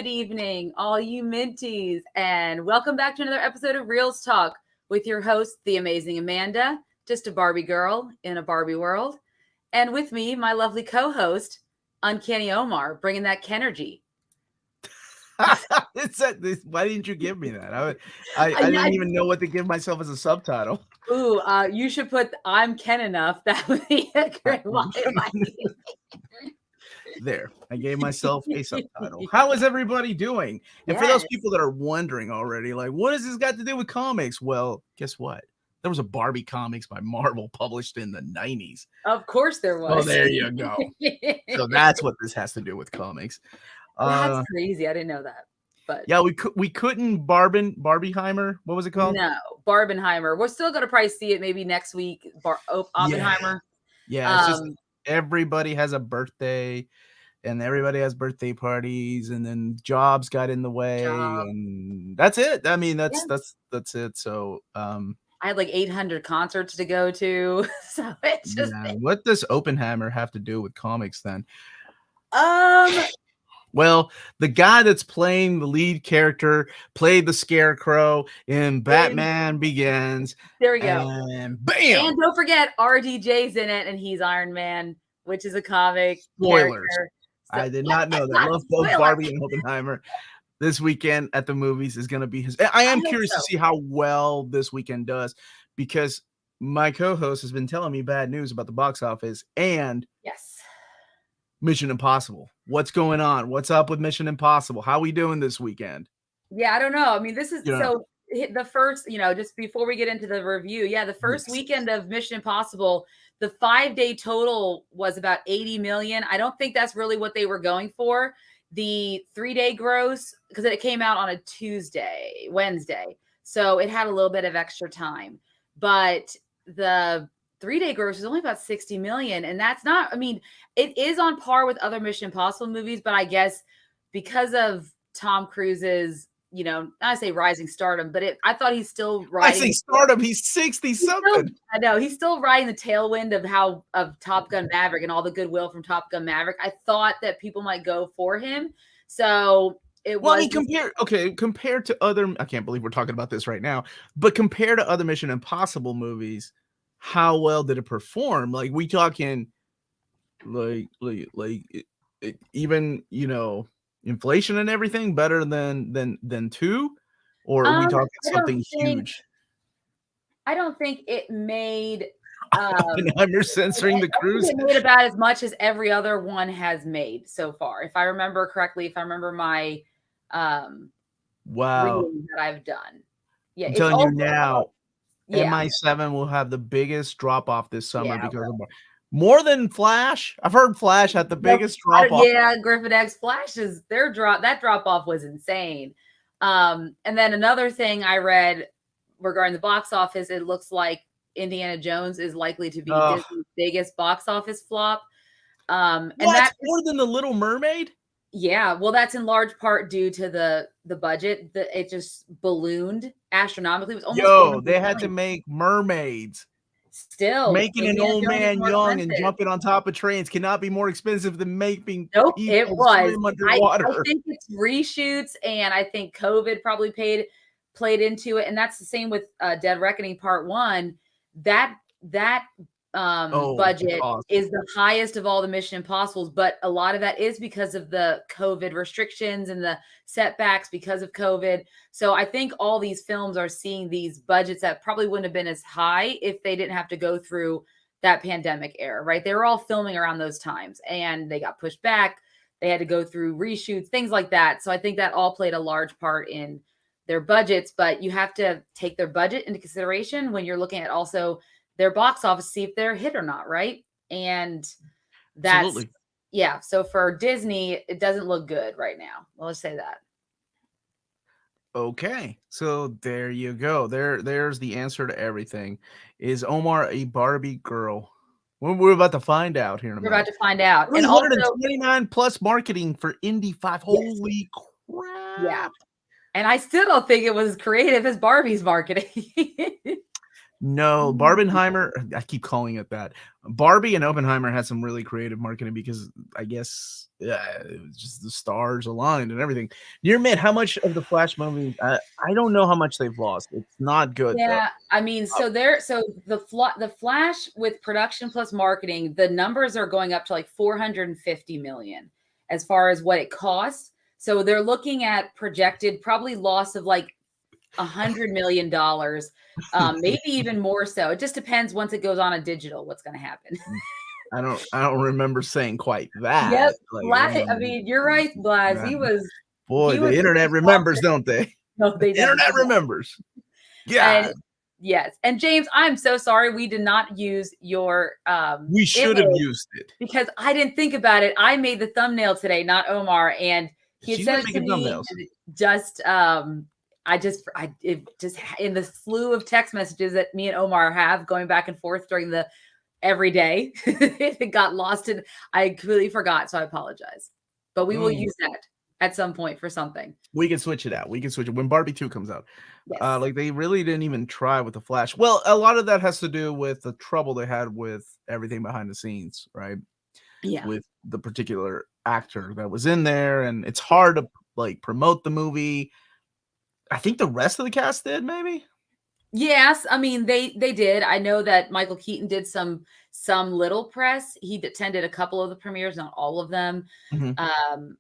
Good evening, all you minties, and welcome back to another episode of Reelz Talk with your host, the amazing Amanda, just a Barbie girl in a Barbie world. And with me, my lovely co-host, Uncanny Omar, bringing that Kenergy. Why didn't you give me that? I didn't even know what to give myself as a subtitle. Ooh, you should put "I'm Ken enough." That would be a great line. There, I gave myself a subtitle. How is everybody doing? And for those people that are wondering already, like, what has this got to do with comics? Well, guess what? There was a Barbie comics by Marvel published in the 90s. Of course there was. Oh, there you go. So that's what this has to do with comics. That's crazy. I didn't know that. But yeah, we couldn't Barbieheimer. What was it called? No, Barbenheimer. We're still gonna probably see it maybe next week. Oppenheimer. Yeah, it's just everybody has a birthday, and everybody has birthday parties, and then jobs got in the way, and that's it. I mean, that's it. So I had like 800 concerts to go to, so it's just what does Oppenheimer have to do with comics then? Well, the guy that's playing the lead character played the Scarecrow in Batman Begins. There we go. And bam! And don't forget, RDJ's in it, and he's Iron Man, which is a comic. Spoilers. So, I did not know that. I love both Barbie and Oppenheimer. This weekend at the movies is going to be his. I am curious to see how well this weekend does, because my co-host has been telling me bad news about the box office and Mission Impossible. What's going on? What's up with Mission Impossible? How are we doing this weekend? Yeah, I don't know. I mean, this is the first, just before we get into the review. Yeah, the first weekend of Mission Impossible, the 5-day total was about 80 million. I don't think that's really what they were going for. The 3-day gross, because it came out on a Wednesday. So it had a little bit of extra time. But the 3-day gross is only about 60 million. And that's not, I mean, it is on par with other Mission Impossible movies, but I guess because of Tom Cruise's, I say rising stardom, but I thought he's still riding. I say stardom, he's 60 something. I know he's still riding the tailwind of Top Gun Maverick and all the goodwill from Top Gun Maverick. I thought that people might go for him. So compared to other, I can't believe we're talking about this right now, but compared to other Mission Impossible movies, how well did it perform? Like, we talking like even, inflation and everything better than 2, or are we talking something huge? I don't think it made Oppenheimer censoring the cruise. It made about as much as every other one has made so far, if I remember correctly. If I remember my reading that I've done. Yeah, I'm telling you now. MI7 will have the biggest drop off this summer because of more than Flash. I've heard Flash had the biggest drop off. Yeah, Griffin X Flash is that drop off was insane. And then another thing I read regarding the box office, it looks like Indiana Jones is likely to be Disney's biggest box office flop. And that's more than The Little Mermaid. Yeah, well, that's in large part due to the budget. It just ballooned astronomically. It was almost they had to make mermaids. Still, making an old man young and jumping on top of trains cannot be more expensive than making. Nope, it was. I think it's reshoots, and I think COVID probably played into it, and that's the same with Dead Reckoning Part 1. That budget is the highest of all the Mission Impossibles, but a lot of that is because of the COVID restrictions and the setbacks because of COVID. So I think all these films are seeing these budgets that probably wouldn't have been as high if they didn't have to go through that pandemic era, right? They were all filming around those times and they got pushed back. They had to go through reshoots, things like that. So I think that all played a large part in their budgets, but you have to take their budget into consideration when you're looking at also their box office, see if they're a hit or not, right? And that's Absolutely. So for Disney, it doesn't look good right now. Well, let's say that. Okay, so there you go. There's the answer to everything. Is Omar a Barbie girl? We're about to find out here in a minute. We're about to find out. And 129 plus marketing for Indy 5. Holy crap. Yeah. And I still don't think it was as creative as Barbie's marketing. No, Barbenheimer, I keep calling it that. Barbie and Oppenheimer had some really creative marketing because I guess it was just the stars aligned and everything. Near Mint, how much of the Flash movie? I don't know how much they've lost. It's not good though. Yeah, I mean, so the Flash with production plus marketing, the numbers are going up to like 450 million as far as what it costs. So they're looking at projected probably loss of like $100 million, maybe even more so. It just depends once it goes on a digital, what's going to happen. I don't remember saying quite that. Yep. Like, I mean, you're right, Blas. The internet remembers, don't they? No, they the internet remembers. Yeah. Yes. And James, I'm so sorry we did not use your we should have used it because I didn't think about it. I made the thumbnail today, not Omar, and he had sent it to me just in the slew of text messages that me and Omar have going back and forth during the every day. It got lost and I completely forgot. So I apologize. But we will use that at some point for something. We can switch it out. We can switch it when Barbie 2 comes out. Yes. Like they really didn't even try with the Flash. Well, a lot of that has to do with the trouble they had with everything behind the scenes, right? Yeah. With the particular actor that was in there, and it's hard to like promote the movie. I think the rest of the cast did, maybe. Yes, I mean they did. I know that Michael Keaton did some little press. He attended a couple of the premieres, not all of them. Mm-hmm.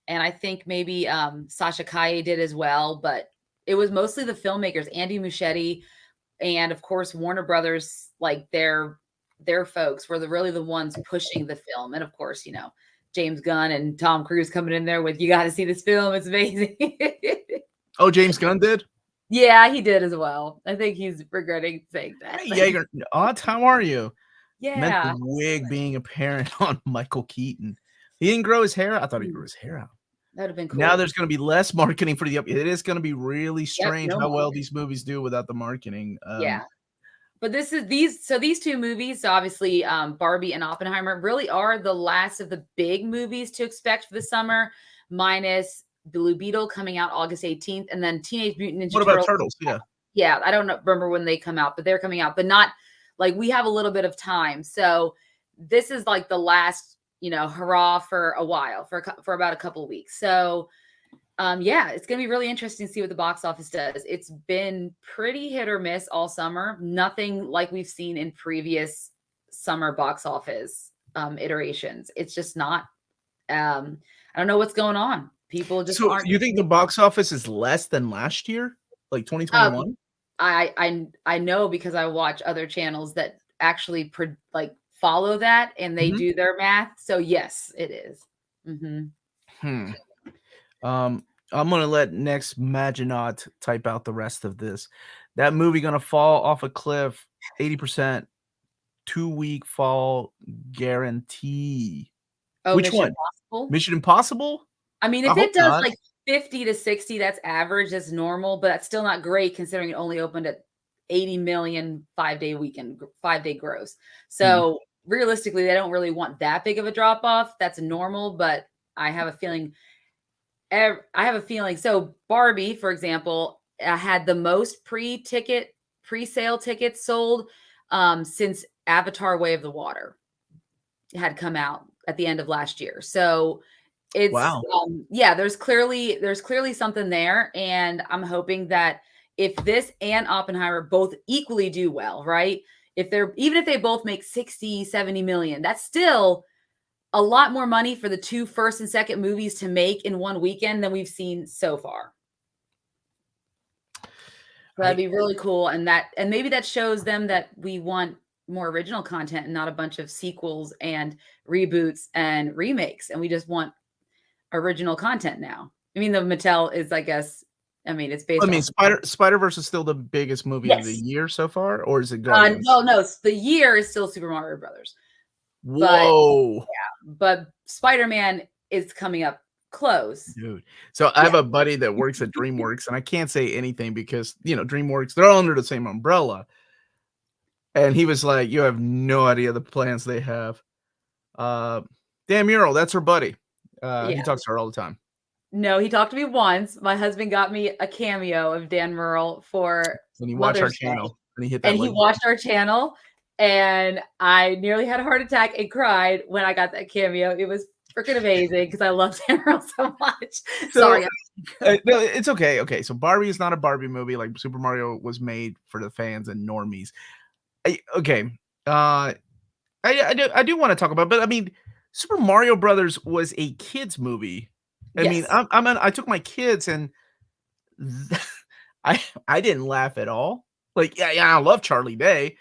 And I think maybe Sasha Calle did as well, but it was mostly the filmmakers, Andy Muschietti, and of course Warner Brothers, like their folks were really the ones pushing the film. And of course, you know, James Gunn and Tom Cruise coming in there with, you got to see this film. It's amazing. Oh, James Gunn did? Yeah, he did as well. I think he's regretting saying that. Hey, Yeager, how are you? Yeah. Meant the wig being apparent on Michael Keaton. He didn't grow his hair out. I thought he grew his hair out. That would have been cool. Now there's going to be less marketing for the It is going to be really strange how well these movies do without the marketing. Yeah. But these two movies, obviously Barbie and Oppenheimer, really are the last of the big movies to expect for the summer, minus Blue Beetle coming out August 18th, and then Teenage Mutant Ninja Turtles. What about Turtles? Yeah, I don't remember when they come out, but they're coming out, but not like we have a little bit of time. So this is like the last, you know, hurrah for a while, for about a couple of weeks. So yeah, it's going to be really interesting to see what the box office does. It's been pretty hit or miss all summer. Nothing like we've seen in previous summer box office iterations. It's just not, I don't know what's going on. People just aren't. You think the box office is less than last year, like 2021? I know because I watch other channels that actually follow that and they do their math. So yes, it is. Mm-hmm. I'm gonna let Next Maginaut type out the rest of this. That movie gonna fall off a cliff, 80%, 2-week fall guarantee. Oh, which Mission one? Impossible? Mission Impossible? I mean, if it does like 50 to 60, that's average, that's normal, but that's still not great considering it only opened at 80 million 5-day gross. So realistically, they don't really want that big of a drop off. That's normal, but I have a feeling. So Barbie, for example, had the most pre-sale tickets sold since Avatar: Way of the Water had come out at the end of last year. So it's there's clearly something there, and I'm hoping that if this and Oppenheimer both equally do well, right? Even if they both make 60, 70 million, that's still a lot more money for the two first and second movies to make in one weekend than we've seen so far. So that'd be really cool. And maybe that shows them that we want more original content and not a bunch of sequels and reboots and remakes. And we just want original content now. I mean, the Mattel is, I guess, it's based on Spider-Verse is still the biggest movie of the year so far, or is it Guardians? No, the year is still Super Mario Brothers. Whoa. But Spider-Man is coming up close. Dude. So I have a buddy that works at DreamWorks, and I can't say anything because, DreamWorks, they're all under the same umbrella. And he was like, you have no idea the plans they have. Dan Murrell, that's her buddy. He talks to her all the time. No, he talked to me once. My husband got me a cameo of Dan Murrell for when you watch our channel. and he watched our channel, and I nearly had a heart attack and cried when I got that cameo. It was freaking amazing because I love Daryl so much. Sorry. No, it's okay. Okay, so Barbie is not a Barbie movie. Like Super Mario was made for the fans and normies. I do want to talk about, but I mean, Super Mario Brothers was a kids movie. I mean, I took my kids and I didn't laugh at all. Like, yeah, I love Charlie Day.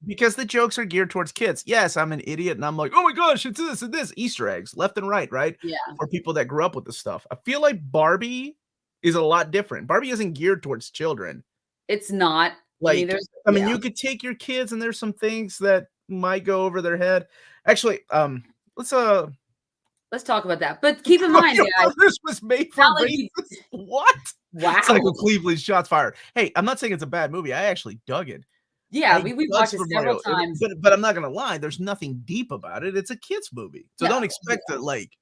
Because the jokes are geared towards kids. Yes, I'm an idiot and I'm like, oh my gosh, it's this and this. Easter eggs left and right? Yeah. For people that grew up with this stuff. I feel like Barbie is a lot different. Barbie isn't geared towards children. It's not. Like, I mean, you could take your kids and there's some things that might go over their head. Actually, let's talk about that. But keep in mind, guys, this was made for what? Wow. It's like a Cleveland shots fired. Hey, I'm not saying it's a bad movie. I actually dug it. Yeah, we watched it several times. But I'm not gonna lie, there's nothing deep about it. It's a kids movie. So don't expect to like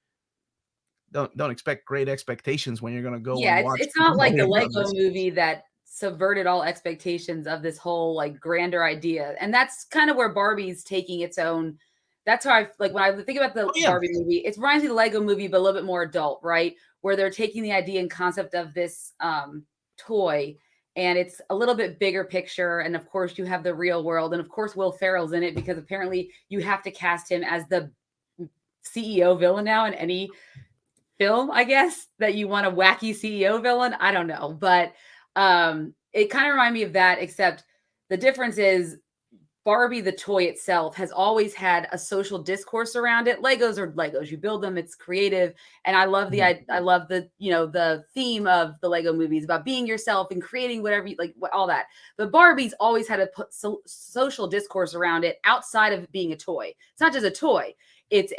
don't expect great expectations when you're gonna go and watch. It's not like the Lego movie that subverted all expectations of this whole like grander idea. And that's kind of where Barbie's taking its own. That's how I like when I think about the Barbie movie, it reminds me of the Lego movie, but a little bit more adult, right? Where they're taking the idea and concept of this toy, and it's a little bit bigger picture. And of course, you have the real world, and of course, Will Ferrell's in it because apparently you have to cast him as the CEO villain now in any film, I guess, that you want a wacky CEO villain. I don't know, but it kind of reminded me of that, except the difference is Barbie, the toy itself, has always had a social discourse around it. Legos are Legos. You build them. It's creative. And I love I love the, the theme of the Lego movies about being yourself and creating whatever you like, all that. But Barbie's always had a social discourse around it outside of being a toy. It's not just a toy. It's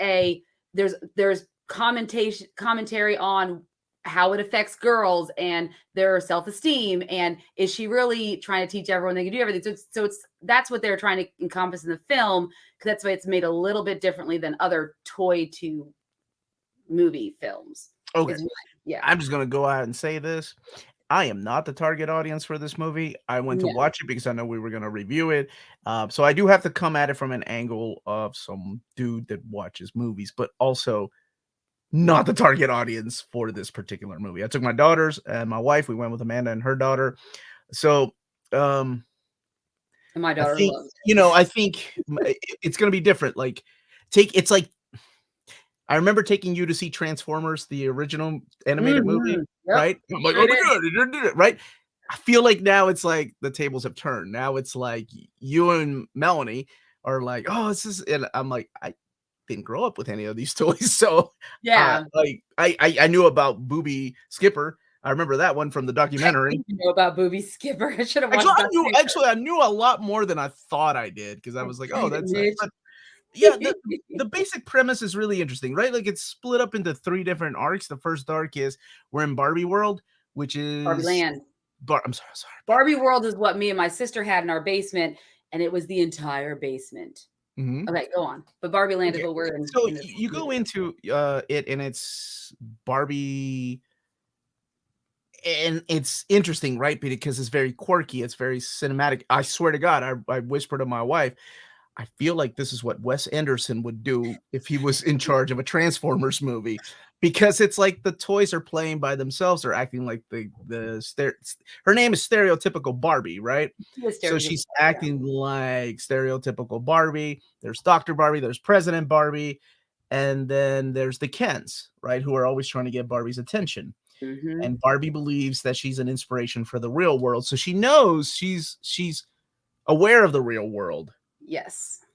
there's commentary on how it affects girls and their self-esteem, and is she really trying to teach everyone they can do everything? So that's what they're trying to encompass in the film, because that's why it's made a little bit differently than other toy to movie films. Okay, I'm just gonna go out and say this: I am not the target audience for this movie. I went to watch it because I know we were gonna review it, so I do have to come at it from an angle of some dude that watches movies, but also not the target audience for this particular movie. I took my daughters and my wife. We went with Amanda and her daughter. So, and my daughter, I think it's going to be different. Like, it's like, I remember taking you to see Transformers, the original animated movie, right? I'm like, oh my God, it did it, right? I feel like now it's like the tables have turned. Now it's like you and Melanie are like, oh, this is, and I'm like, I didn't grow up with any of these toys, so like I knew about Booby Skipper. I remember that one from the documentary. I didn't know about Booby Skipper. I should have watched I knew a lot more than I thought I did, because I was like, oh, that's it. But yeah, the basic premise is really interesting, right? Like, it's split up into 3 different arcs. The first arc is we're in Barbie World, which is Barbie Land. I'm sorry. Barbie World is what me and my sister had in our basement, and it was the entire basement. Okay, go on. But Barbie Land is what we're in. So you go into it, and it's Barbie, and it's interesting, right? Because it's very quirky, it's very cinematic. I swear to God, I whispered to my wife, I feel like this is what Wes Anderson would do if he was in charge of a Transformers movie, because it's like the toys are playing by themselves. They're acting like her name is stereotypical Barbie, right? So she's acting like stereotypical Barbie. There's Dr. Barbie, there's President Barbie, and then there's the Kens, right? Who are always trying to get Barbie's attention. And Barbie believes that she's an inspiration for the real world. So she knows she's aware of the real world. Yes.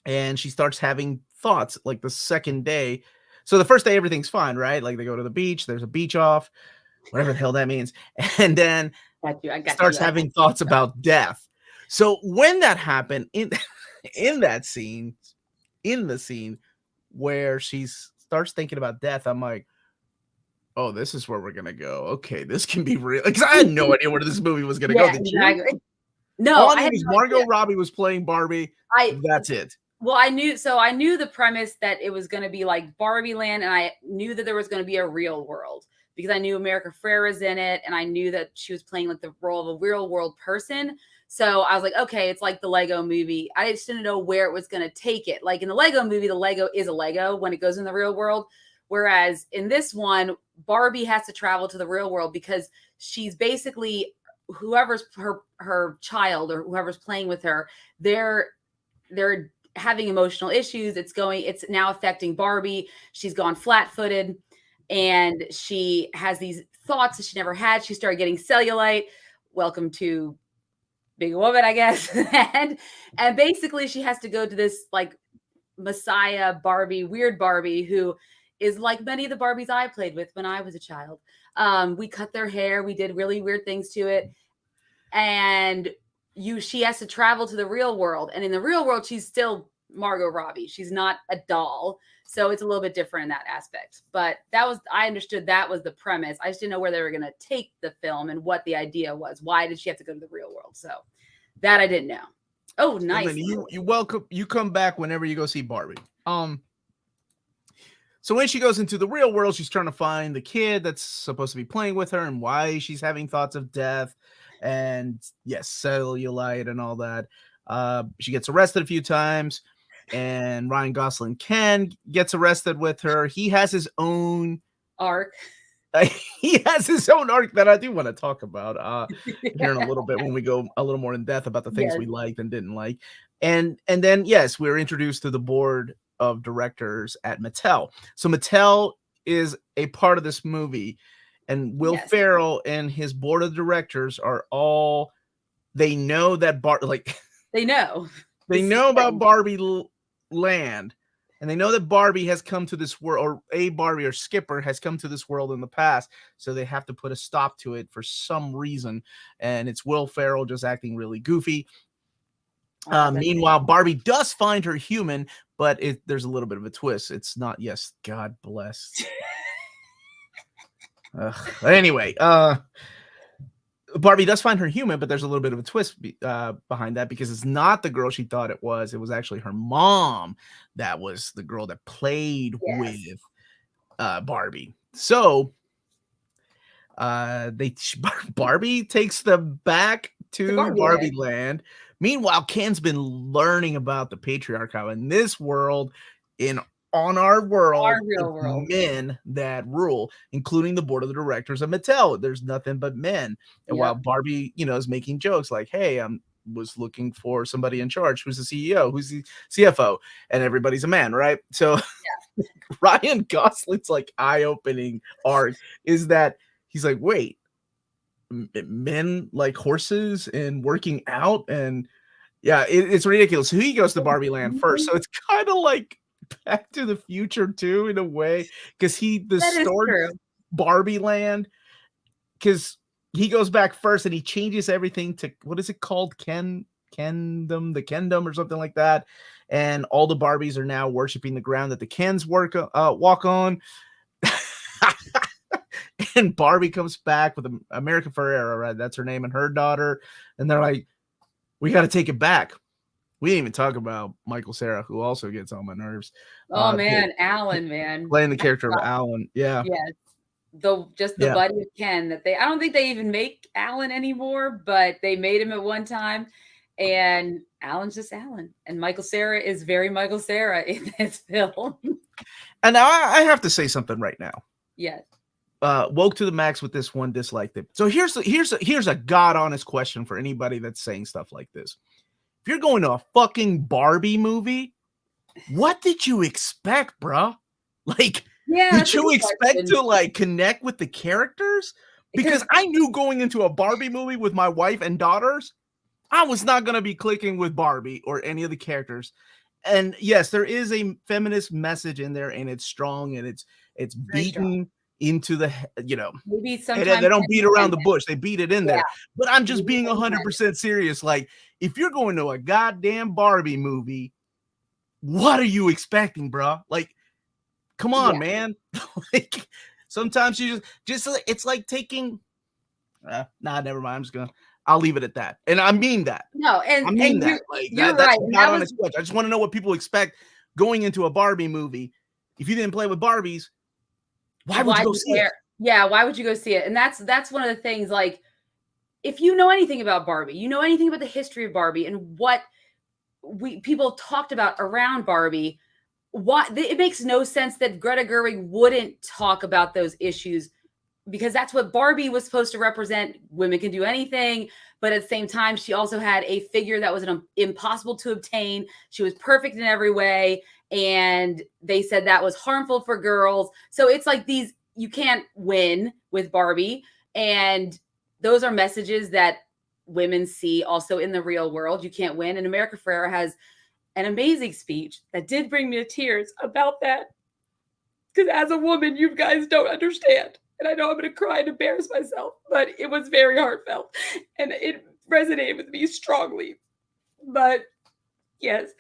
And she starts having thoughts like the second day. So the first day, everything's fine, right? Like, they go to the beach, there's a beach off, whatever the hell that means. And then starts having thoughts about death. So when that happened in the scene where she starts thinking about death, I'm like, oh, this is where we're going to go. Okay, this can be real. Because I had no idea where this movie was going to go. Exactly. No, all I knew was Margot Robbie was playing Barbie. That's it. Well, I knew the premise that it was going to be like Barbie Land, and I knew that there was going to be a real world because I knew America Ferrera's in it, and I knew that she was playing like the role of a real world person. So I was like, okay, it's like the Lego movie. I just didn't know where it was going to take it. Like in the Lego movie, the Lego is a Lego when it goes in the real world. Whereas in this one, Barbie has to travel to the real world because she's basically whoever's her child or whoever's playing with her, they're having emotional issues. It's now affecting Barbie. She's gone flat-footed and she has these thoughts that she never had. She started getting cellulite. Welcome to big woman, I guess. and basically she has to go to this like Messiah Barbie, weird Barbie, who is like many of the Barbies I played with when I was a child. We cut their hair. We did really weird things to it. And she has to travel to the real world. And in the real world, she's still Margot Robbie. She's not a doll. So it's a little bit different in that aspect. But I understood that was the premise. I just didn't know where they were going to take the film and what the idea was. Why did she have to go to the real world? So that I didn't know. Oh, nice. You come back whenever you go see Barbie. So when she goes into the real world, she's trying to find the kid that's supposed to be playing with her and why she's having thoughts of death and yes, cellulite and all that. She gets arrested a few times and Ryan Gosling gets arrested with her. He has his own arc. He has his own arc that I do want to talk about here in a little bit when we go a little more in depth about the things we liked and didn't like. And then, yes, we're introduced to the board of directors at Mattel. So Mattel is a part of this movie, and Will Ferrell and his board of directors are all, they know that they know about Barbie Land, and they know that Barbie has come to this world, or a Barbie or Skipper has come to this world in the past, so they have to put a stop to it for some reason, and it's Will Ferrell just acting really goofy. Meanwhile, Barbie does find her human, but there's a little bit of a twist. It's not, yes, God bless. Anyway, Barbie does find her human, but there's a little bit of a twist behind that because it's not the girl she thought it was. It was actually her mom that was the girl that played with Barbie. So Barbie takes them back to Barbie Land. Meanwhile, Ken's been learning about the patriarchy in this world, on our world, our real world, men that rule, including the board of the directors of Mattel. There's nothing but men. And while Barbie, is making jokes like, hey, was looking for somebody in charge. Who's the CEO? Who's the CFO? And everybody's a man, right? So Ryan Gosling's like eye-opening arc is that he's like, wait, men like horses and working out, and it's ridiculous. So he goes to Barbie Land first. So it's kind of like Back to the Future too, in a way, because distorts Barbie Land, because he goes back first and he changes everything to, what is it called? Kendom or something like that. And all the Barbies are now worshiping the ground that the Kens walk on. And Barbie comes back with America Ferrera, right? That's her name, and her daughter. And they're like, we got to take it back. We didn't even talk about Michael Cera, who also gets on my nerves. Oh, man. Alan, man. Playing the character of Alan. Yeah. Yes. The buddy of Ken I don't think they even make Alan anymore, but they made him at one time. And Alan's just Alan. And Michael Cera is very Michael Cera in this film. And now I have to say something right now. Yes. Woke to the max with this one, disliked it. So here's a God honest question for anybody that's saying stuff like this. If you're going to a fucking Barbie movie, what did you expect, bro? Like, did you expect to like connect with the characters? Because I knew going into a Barbie movie with my wife and daughters, I was not going to be clicking with Barbie or any of the characters. And yes, there is a feminist message in there, and it's strong, and it's beaten into the, maybe sometimes they don't beat around the bush, they beat it in there. But I'm just being 100% serious. Like, if you're going to a goddamn Barbie movie, what are you expecting, bro? Like, come on, man. Like, sometimes you just it's like taking never mind. I'll leave it at that. And I mean that. No, and I mean that. Like, you're that's right. not honest question. I just want to know what people expect going into a Barbie movie. If you didn't play with Barbies, why would you go see it? Yeah, why would you go see it? And that's one of the things, like, if you know anything about Barbie, you know anything about the history of Barbie and what people talked about around Barbie, it makes no sense that Greta Gerwig wouldn't talk about those issues, because that's what Barbie was supposed to represent. Women can do anything, but at the same time, she also had a figure that was impossible to obtain. She was perfect in every way, and they said that was harmful for girls. So it's like you can't win with Barbie, and those are messages that women see also in the real world. You can't win. And America Ferrera has an amazing speech that did bring me to tears about that, because as a woman, you guys don't understand. And I know I'm going to cry and embarrass myself, but it was very heartfelt and it resonated with me strongly. But yes,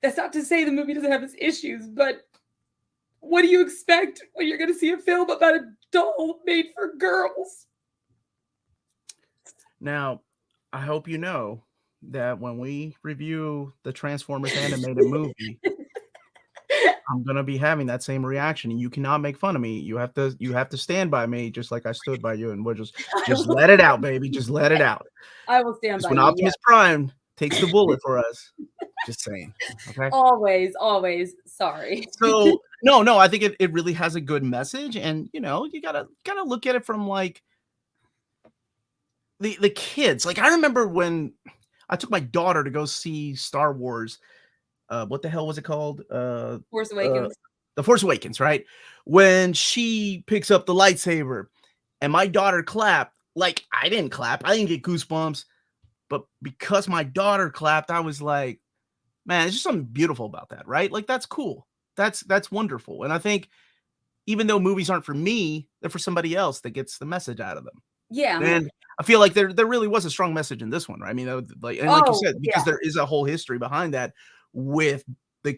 that's not to say the movie doesn't have its issues, but what do you expect when you're going to see a film about a doll made for girls? Now, I hope you know that when we review the Transformers animated movie, I'm gonna be having that same reaction, and you cannot make fun of me. You have to stand by me, just like I stood by you, and we'll just let it out, baby. Just let it out. I will stand by when you. Optimus Prime takes the bullet for us. Just saying. Okay. Always. Sorry. So no, I think it really has a good message, and you gotta look at it from like the kids. Like, I remember when I took my daughter to go see Star Wars. What the hell was it called? Force Awakens. The Force Awakens, right? When she picks up the lightsaber and my daughter clapped, like, I didn't clap. I didn't get goosebumps. But because my daughter clapped, I was like, man, there's just something beautiful about that, right? Like, that's cool. That's wonderful. And I think even though movies aren't for me, they're for somebody else that gets the message out of them. Yeah. And I feel like there really was a strong message in this one, right? I mean, like you said, because there is a whole history behind that with the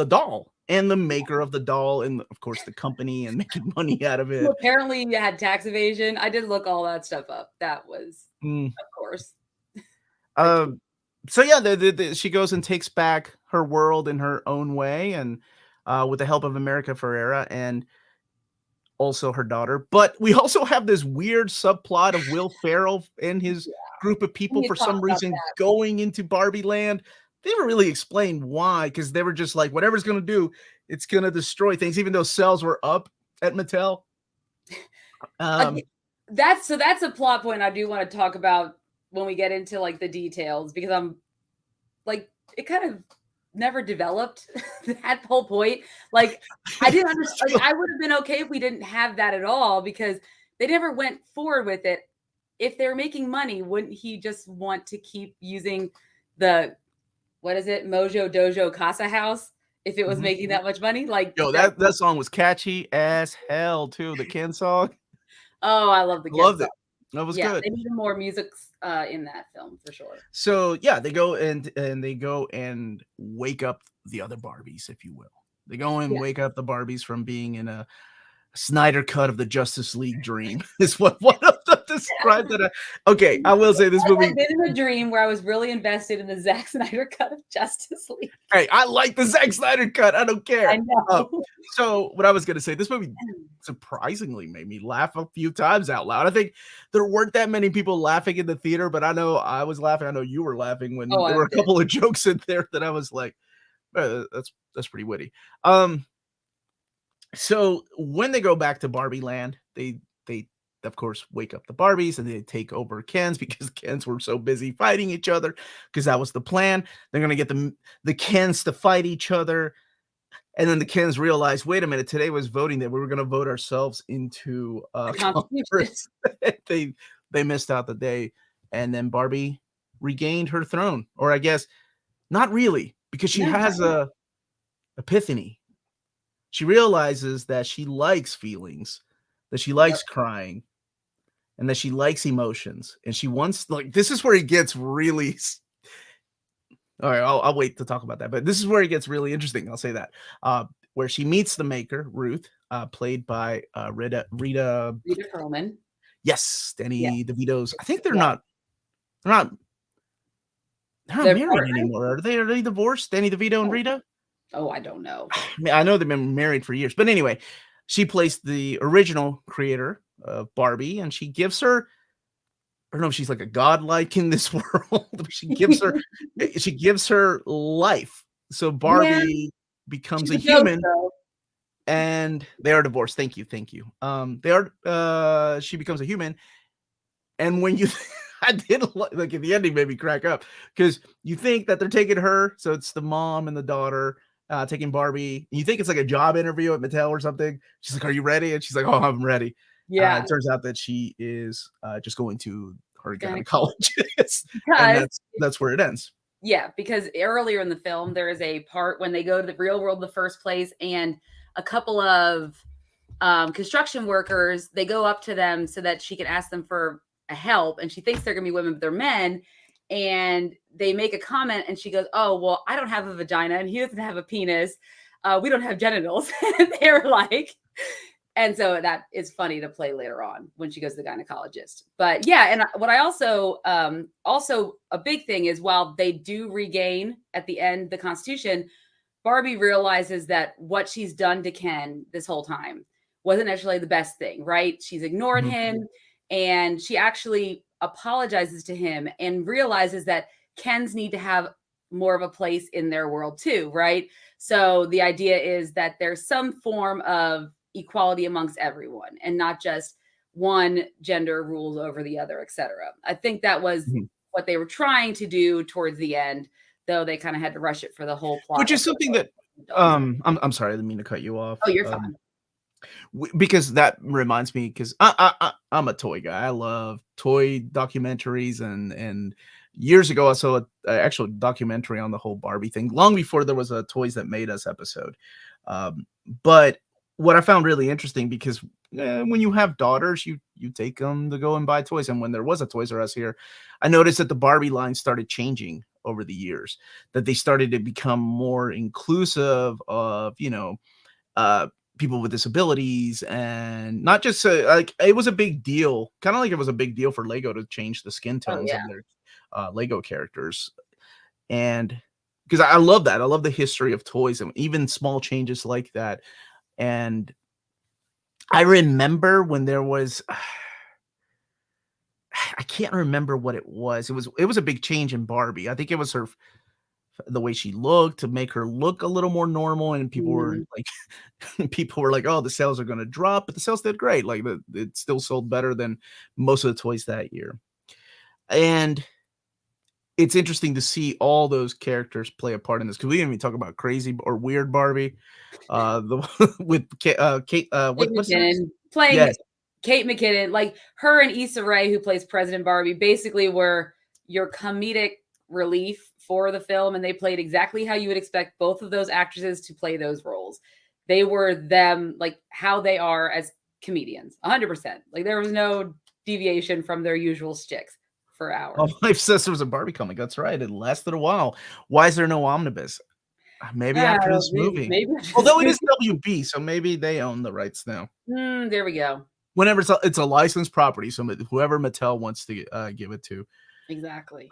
doll and the maker of the doll, and of course the company, and making money out of it. Well, apparently you had tax evasion. I did look all that stuff up. That was, of course. So yeah, she goes and takes back her world in her own way, and with the help of America Ferrera and also her daughter. But we also have this weird subplot of Will Ferrell and his group of people for some reason going into Barbie Land. They never really explained why, because they were just like, whatever's going to do, it's going to destroy things, even though sales were up at Mattel. That's a plot point I do want to talk about when we get into like the details, because I'm like, it kind of never developed that whole point. Like, I didn't understand. Like, I would have been okay if we didn't have that at all, because they never went forward with it. If they're making money, wouldn't he just want to keep using the, what is it, Mojo Dojo Casa House, if it was making that much money? Like, yo, that song was catchy as hell too. The Ken song. Oh, I love the Ken Loved song. It. That was good. They needed more music in that film for sure. So yeah, they go and wake up the other Barbies, if you will. They go and wake up the Barbies from being in a Snyder cut of the Justice League dream. Is what one of them described that. Okay, I will say this movie. I've been in a dream where I was really invested in the Zack Snyder cut of Justice League. Hey, I like the Zack Snyder cut. I don't care. I know. So what I was going to say, this movie surprisingly made me laugh a few times out loud. I think there weren't that many people laughing in the theater, but I know I was laughing. I know you were laughing when there were a couple of jokes in there that I was like, that's pretty witty. So when they go back to Barbie Land, they of course wake up the Barbies and they take over Kens, because Kens were so busy fighting each other, because that was the plan. They're going to get the Kens to fight each other. And then the Kens realized, wait a minute, today was voting day. We were going to vote ourselves into Congress. They missed out the day. And then Barbie regained her throne, or I guess not really, because she has a epiphany. She realizes that she likes feelings, that she likes crying, and that she likes emotions. And she wants, like, this is where it gets really, all right, I'll wait to talk about that. But this is where it gets really interesting. I'll say that. Where she meets the maker, Ruth, played by Rita Perlman. Yes, Danny DeVito's. I think they're not married anymore. Are they divorced? Danny DeVito and Rita? Oh, I don't know. I know they've been married for years. But anyway, she plays the original creator of Barbie, and she gives her I don't know if she's like a godlike in this world. She gives her life. So Barbie becomes a human, and they are divorced. Thank you. She becomes a human, and when you I did like the ending made me crack up, because you think that they're taking her, so it's the mom and the daughter taking Barbie. You think it's like a job interview at Mattel or something. She's like, "Are you ready?" And she's like, "Oh, I'm ready." It turns out that she is just going to her gynecologist, and that's where it ends. Yeah, because earlier in the film, there is a part when they go to the real world in the first place, and a couple of construction workers, they go up to them so that she can ask them for a help, and she thinks they're gonna be women, but they're men. And they make a comment, and she goes, "Oh, well, I don't have a vagina, and he doesn't have a penis. We don't have genitals." And they're like, and so that is funny to play later on when she goes to the gynecologist. But yeah, and what I also a big thing is, while they do regain at the end the Constitution, Barbie realizes that what she's done to Ken this whole time wasn't actually the best thing, right? She's ignored him, and she actually apologizes to him and realizes that Kens need to have more of a place in their world too, right? So the idea is that there's some form of equality amongst everyone, and not just one gender rules over the other, etc. I think that was what they were trying to do towards the end, though they kind of had to rush it for the whole plot. Which is something that I'm sorry, I didn't mean to cut you off. Oh, you're fine. Because that reminds me, because I'm a toy guy. I love toy documentaries, and years ago I saw an actual documentary on the whole Barbie thing, long before there was a Toys That Made Us episode. But what I found really interesting, because when you have daughters, you take them to go and buy toys. And when there was a Toys R Us here, I noticed that the Barbie line started changing over the years, that they started to become more inclusive of, people with disabilities, and not just like it was a big deal, kind of like it was a big deal for Lego to change the skin tones of their Lego characters. And because I love that, I love the history of toys and even small changes like that. And I remember when there was I can't remember what it was. It was a big change in Barbie. I think it was the way she looked, to make her look a little more normal, and people were like, "Oh, the sales are going to drop," but the sales did great. Like it still sold better than most of the toys that year. And it's interesting to see all those characters play a part in this, because we didn't even talk about crazy or weird Barbie. With Kate, what's McKinnon playing Kate McKinnon, like her and Issa Rae, who plays President Barbie, basically were your comedic relief for the film, and they played exactly how you would expect both of those actresses to play those roles. They were them, like how they are as comedians, 100%. Like there was no deviation from their usual shticks for hours. Oh, my sister was a Barbie comic. That's right. It lasted a while. Why is there no omnibus? Maybe after this movie. Although it is WB, so maybe they own the rights now. There we go. Whenever it's a licensed property, so whoever Mattel wants to give it to. Exactly.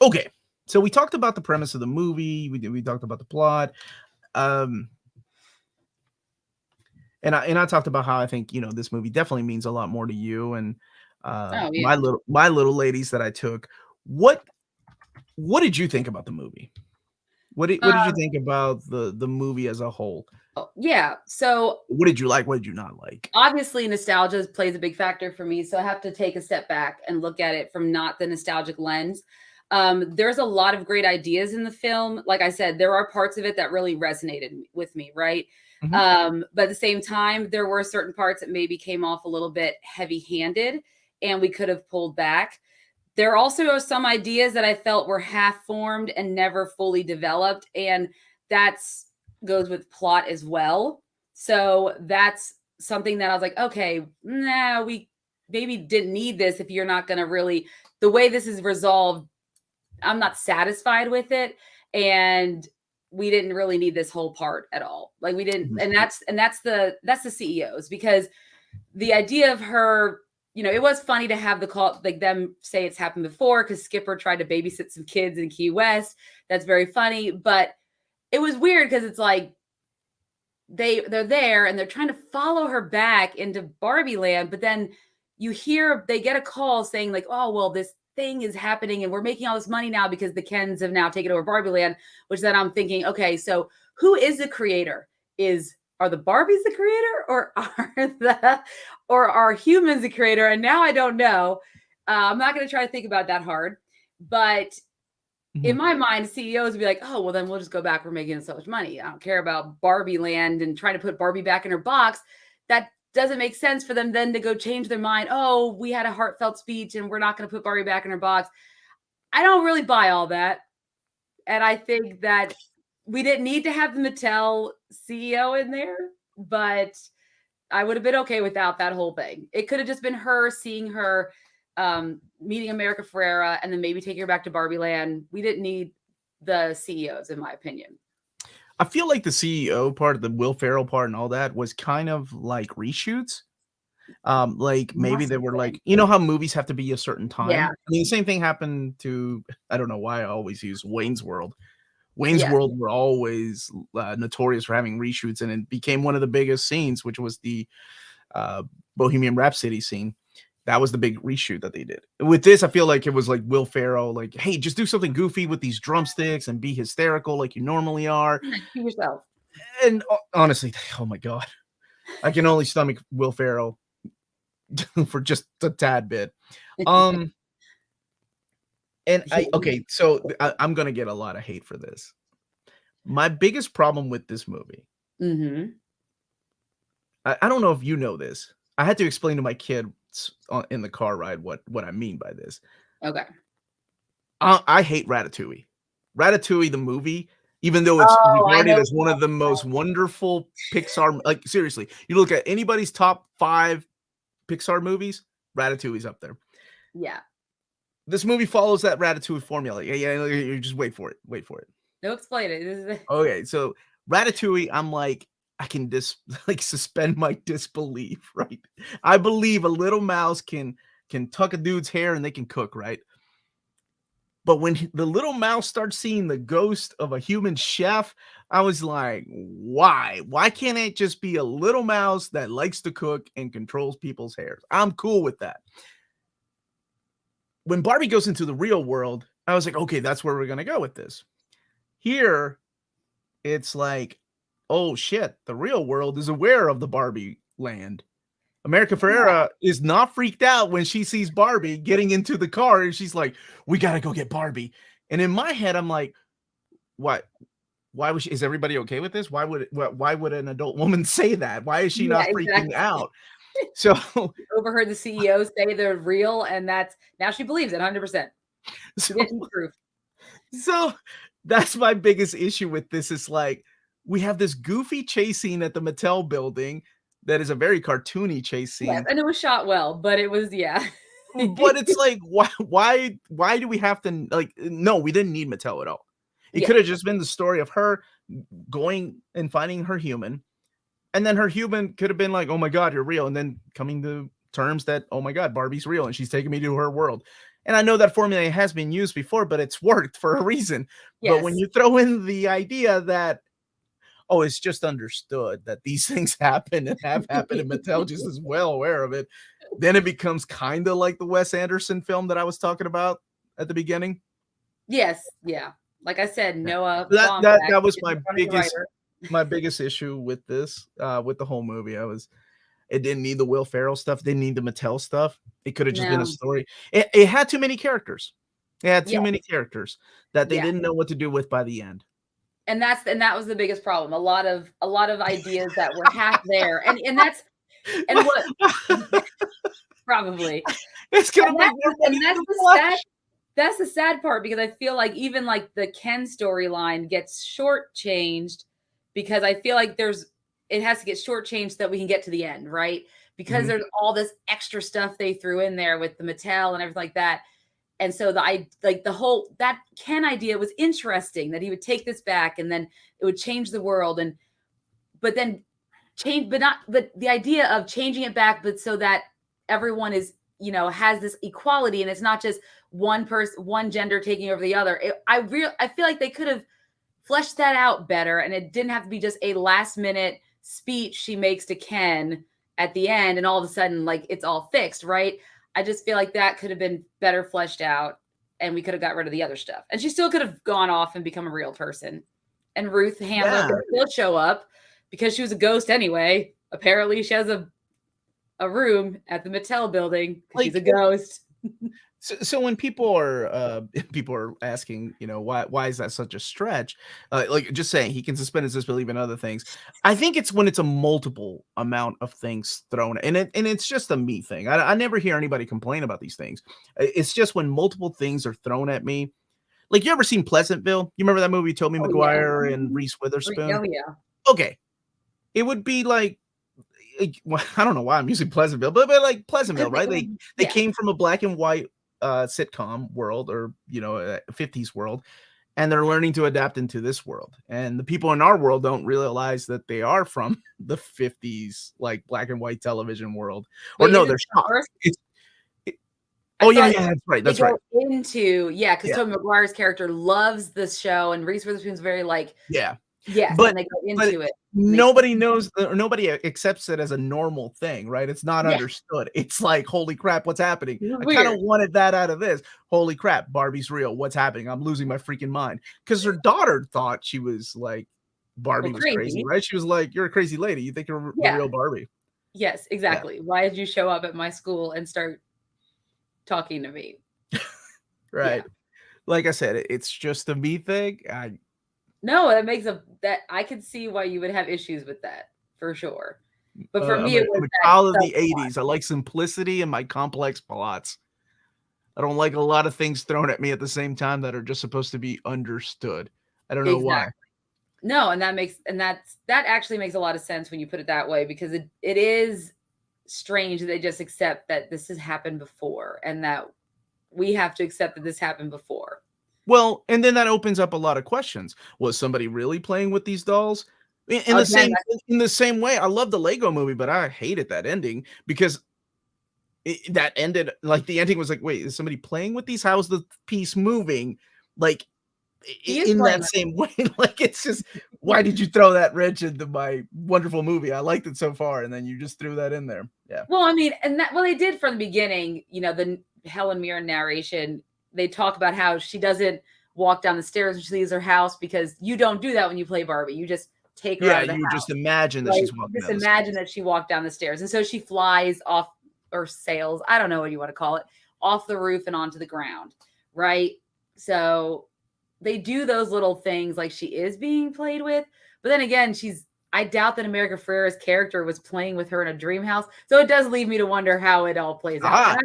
Okay. So we talked about the premise of the movie. We talked about the plot. And I talked about how I think, this movie definitely means a lot more to you and my little ladies that I took. What did you think about the movie? What did you think about the movie as a whole? Yeah. So what did you like? What did you not like? Obviously, nostalgia plays a big factor for me. So I have to take a step back and look at it from not the nostalgic lens. There's a lot of great ideas in the film. Like I said, there are parts of it that really resonated with me, right? But at the same time, there were certain parts that maybe came off a little bit heavy-handed, and we could have pulled back. There also are some ideas that I felt were half-formed and never fully developed, and that's goes with plot as well. So that's something that I was like, okay, we maybe didn't need this if you're not going to really, the way this is resolved, I'm not satisfied with it. And we didn't really need this whole part at all. Like we didn't, and that's the CEOs, because the idea of her, it was funny to have the call, like them say it's happened before, because Skipper tried to babysit some kids in Key West. That's very funny, but it was weird because it's like they're there and they're trying to follow her back into Barbie land, but then you hear they get a call saying like, oh, well, this thing is happening and we're making all this money now because the Kens have now taken over Barbie Land, which then I'm thinking, okay, so who is the creator? Are the Barbies the creator, or are humans the creator? And now I don't know. I'm not going to try to think about that hard, but in my mind, CEOs would be like, oh, well, then we'll just go back. We're making so much money. I don't care about Barbie Land and trying to put Barbie back in her box. That doesn't make sense for them then to go change their mind. Oh, we had a heartfelt speech and we're not going to put Barbie back in her box. I don't really buy all that. And I think that we didn't need to have the Mattel CEO in there, but I would have been okay without that whole thing. It could have just been her seeing her meeting America Ferrera and then maybe taking her back to Barbie Land. We didn't need the CEOs, in my opinion. I feel like the CEO part, the Will Ferrell part and all that was kind of like reshoots. Like maybe they were like, you know how movies have to be a certain time? Yeah. I mean, the same thing happened to, I don't know why I always use Wayne's World. Wayne's World were always notorious for having reshoots, and it became one of the biggest scenes, which was the Bohemian Rhapsody scene. That was the big reshoot that they did. With this, I feel like it was like Will Ferrell, like, hey, just do something goofy with these drumsticks and be hysterical like you normally are. Be yourself. And honestly, oh my God, I can only stomach Will Ferrell for just a tad bit. And so I'm going to get a lot of hate for this. My biggest problem with this movie, I don't know if you know this. I had to explain to my kid in the car ride what I mean by this. Okay. I hate Ratatouille. Ratatouille, the movie, even though it's regarded as one of the most wonderful Pixar, like seriously, you look at anybody's top 5 Pixar movies, Ratatouille's up there. Yeah. This movie follows that Ratatouille formula. Yeah, you just wait for it. Wait for it. No, explain it. Okay, so Ratatouille, I'm like, I can suspend my disbelief, right? I believe a little mouse can tuck a dude's hair and they can cook, right? But when the little mouse starts seeing the ghost of a human chef, I was like, why? Why can't it just be a little mouse that likes to cook and controls people's hairs? I'm cool with that. When Barbie goes into the real world, I was like, okay, that's where we're going to go with this. Here, it's like, oh shit, the real world is aware of the Barbie land. America Ferrera is not freaked out when she sees Barbie getting into the car and she's like, we got to go get Barbie. And in my head, I'm like, what? Why was is everybody okay with this? Why would an adult woman say that? Why is she not freaking out? So overheard the CEO say they're real, and now she believes it 100%. So that's my biggest issue with this. Is like, we have this goofy chase scene at the Mattel building that is a very cartoony chase scene. Yes, and it was shot well, but it was, but it's like, why do we have to, like, no, we didn't need Mattel at all. It could have just been the story of her going and finding her human, and then her human could have been like, oh my God, you're real, and then coming to terms that, oh my God, Barbie's real and she's taking me to her world. And I know that formula has been used before, but it's worked for a reason. Yes. But when you throw in the idea that, oh, it's just understood that these things happen and have happened, and Mattel just is well aware of it, then it becomes kind of like the Wes Anderson film that I was talking about at the beginning. Yes, yeah. Like I said, Noah. That was my biggest issue with this, with the whole movie. It didn't need the Will Ferrell stuff. Didn't need the Mattel stuff. It could have just been a story. It had too many characters. It had too many characters that they didn't know what to do with by the end. And that was the biggest problem. A lot of ideas that were half there, and that's what probably it's gonna make more money. That's the sad part, because I feel like even like the Ken storyline gets shortchanged, because I feel like it has to get shortchanged so that we can get to the end, right? Because there's all this extra stuff they threw in there with the Mattel and everything like that. And so that Ken idea was interesting, that he would take this back and then it would change the world, but the idea of changing it back, but so that everyone is, has this equality and it's not just one person, one gender taking over the other. I feel like they could have fleshed that out better, and it didn't have to be just a last minute speech she makes to Ken at the end, and all of a sudden, like, it's all fixed, right? I just feel like that could have been better fleshed out, and we could have got rid of the other stuff. And she still could have gone off and become a real person. And Ruth Handler could still show up because she was a ghost anyway. Apparently, she has a room at the Mattel building because she's a ghost. So when people are asking, why is that such a stretch? Like just saying he can suspend his disbelief in other things. I think it's when it's a multiple amount of things thrown, and it's just a me thing. I never hear anybody complain about these things. It's just when multiple things are thrown at me. Like, you ever seen Pleasantville? You remember that movie, Tobey Maguire and Reese Witherspoon? Oh yeah. Okay, it would be like, I don't know why I'm using Pleasantville, but like Pleasantville, right? They came from a black and white sitcom world, or 50s world, and they're learning to adapt into this world. And the people in our world don't realize that they are from the 50s, like black and white television world. Or no, they're shocked. That's right. That's right. Because Tobey Maguire's character loves this show, and Reese Witherspoon's very like, but they go into it. Nobody knows, or nobody accepts it as a normal thing, right? It's not understood. It's like, holy crap, what's happening? I kind of wanted that out of this. Holy crap, Barbie's real. What's happening? I'm losing my freaking mind. Because her daughter thought she was like, Barbie was crazy, right? She was like, you're a crazy lady. You think you're the real Barbie. Yes, exactly. Yeah. Why did you show up at my school and start talking to me? Right. Yeah. Like I said, it's just a me thing. No, that makes that I could see why you would have issues with that for sure. But for me, it was a child of the 80s. I like simplicity and my complex plots. I don't like a lot of things thrown at me at the same time that are just supposed to be understood. I don't know why. No, and that actually makes a lot of sense when you put it that way, because it is strange that they just accept that this has happened before, and that we have to accept that this happened before. Well, and then that opens up a lot of questions. Was somebody really playing with these dolls? In the same way, I love the Lego movie, but I hated that ending because that ended like, the ending was like, wait, is somebody playing with these? How's the piece moving? Like, in that same way, like, it's just, why did you throw that wrench into my wonderful movie? I liked it so far, and then you just threw that in there. Yeah. Well, I mean, they did from the beginning. The Helen Mirren narration. They talk about how she doesn't walk down the stairs when she leaves her house, because you don't do that when you play Barbie. You just take her out of the house. Just imagine that she's walking down the stairs. Imagine that she walked down the stairs. And so she flies off, or sails, I don't know what you want to call it, off the roof and onto the ground, right? So they do those little things like she is being played with. But then again, I doubt that America Ferrera's character was playing with her in a dream house. So it does leave me to wonder how it all plays out.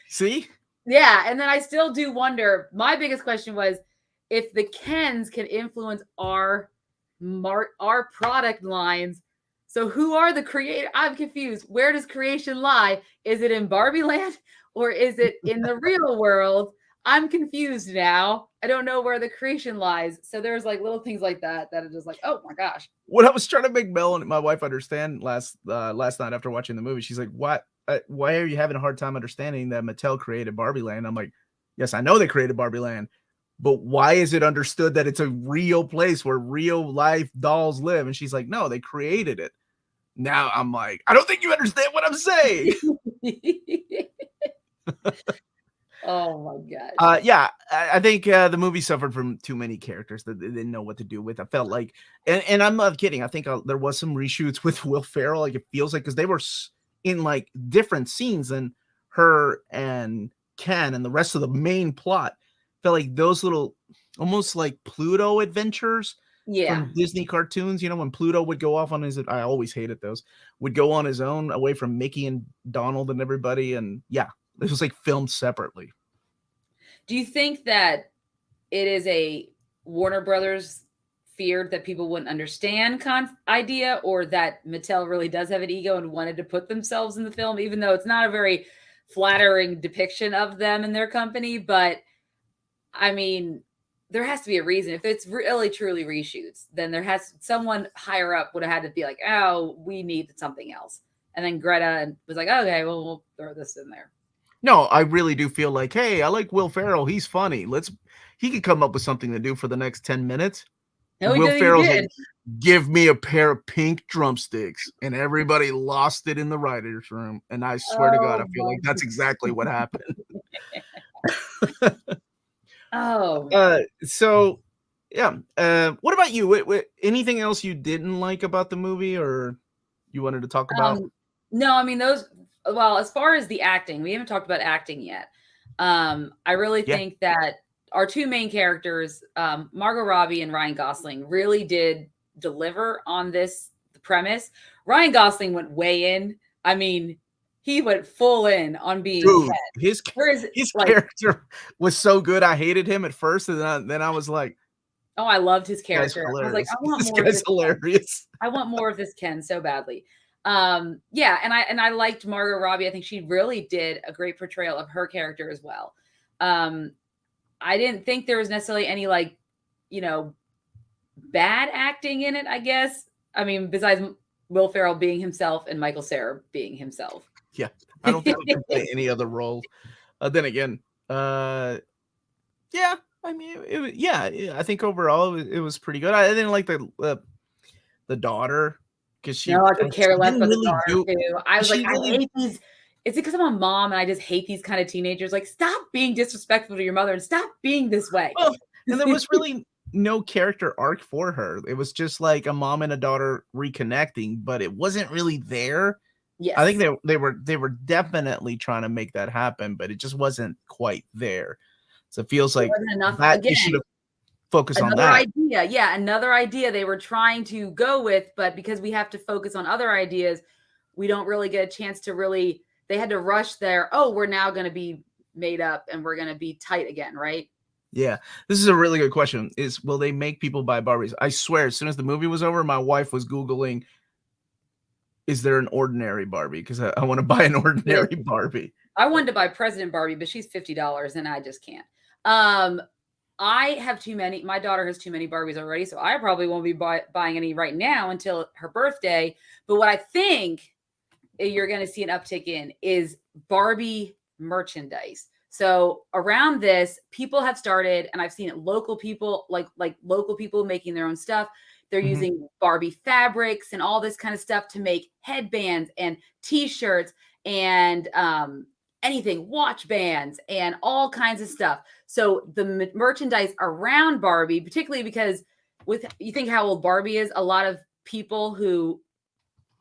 See? Yeah, and then I still do wonder. My biggest question was, if the Kens can influence our product lines, so who are the creator? I'm confused. Where does creation lie? Is it in Barbie land, or is it in the real world? I'm confused now. I don't know where the creation lies. So there's like little things like that are just like, oh my gosh. What I was trying to make Mel and my wife understand last night after watching the movie, she's like, what? Why are you having a hard time understanding that Mattel created Barbie Land? I'm like, yes, I know they created Barbie Land, but why is it understood that it's a real place where real life dolls live? And she's like, no, they created it. Now I'm like, I don't think you understand what I'm saying. Oh my gosh. Yeah, I think the movie suffered from too many characters that they didn't know what to do with. I felt like, and I'm not kidding, I think there was some reshoots with Will Ferrell. Like, it feels like, because they were in like different scenes than her and Ken and the rest of the main plot. Felt like those little, almost like Pluto adventures from Disney cartoons. When Pluto would go off on his, I always hated those, would go on his own away from Mickey and Donald and everybody. And yeah, this was like filmed separately. Do you think that it is a Warner Brothers feared that people wouldn't understand idea, or that Mattel really does have an ego and wanted to put themselves in the film, even though it's not a very flattering depiction of them and their company? But I mean, there has to be a reason. If it's really truly reshoots, then someone higher up would have had to be like, oh, we need something else. And then Greta was like, okay, well, we'll throw this in there. No, I really do feel like, hey, I like Will Ferrell. He's funny. He could come up with something to do for the next 10 minutes. No, And he Will did. He Ferrell's like, did. "Give me a pair of pink drumsticks," and everybody lost it in the writers' room. And I swear to God, I Oh feel like that's exactly what happened. Oh. So yeah. What about you? Anything else you didn't like about the movie, or you wanted to talk about? No, I mean well, as far as the acting, we haven't talked about acting yet. I really Yeah. think that our two main characters, Margot Robbie and Ryan Gosling, really did deliver on this premise. Ryan Gosling went way in. I mean, he went full in on being Dude, Ken. his Whereas, like, character was so good. I hated him at first, and then I was like, oh, I loved his "This guy's character. I was like, hilarious. I want This more of guy's this Ken. hilarious." I want more of this Ken so badly. Yeah, and I liked Margot Robbie. I think she really did a great portrayal of her character as well. I didn't think there was necessarily any like, bad acting in it, I guess. I mean, besides Will Ferrell being himself and Michael Cera being himself. Yeah, I don't think he can play any other role. Then again, yeah, I mean, I think overall it was pretty good. I didn't like the daughter because she, No, I could care less didn't about the really daughter do. too. I was like, She I really, hate these. It's because I'm a mom and I just hate these kind of teenagers. Like, stop being disrespectful to your mother and stop being this way. well, and there was really no character arc for her. It was just like a mom and a daughter reconnecting, but it wasn't really there. Yes. I think they were definitely trying to make that happen, but it just wasn't quite there. So it feels like enough. that Again, you should have focused on another that. idea. Yeah, another idea they were trying to go with, but because we have to focus on other ideas, we don't really get a chance to really. They had to rush there. Oh, we're now going to be made up and we're going to be tight again, right? Yeah, this is a really good question. Will they make people buy Barbies? I swear, as soon as the movie was over, my wife was Googling, is there an ordinary Barbie? Because I want to buy an ordinary Barbie. I wanted to buy President Barbie, but she's $50 and I just can't. I have too many. My daughter has too many Barbies already, so I probably won't be buying any right now until her birthday. But what I think you're going to see an uptick in is Barbie merchandise. So around this, people have started, and I've seen it, local people, like local people making their own stuff. They're using Barbie fabrics and all this kind of stuff to make headbands and T-shirts and anything, watch bands and all kinds of stuff. So the merchandise around Barbie, particularly because you think how old Barbie is, a lot of people who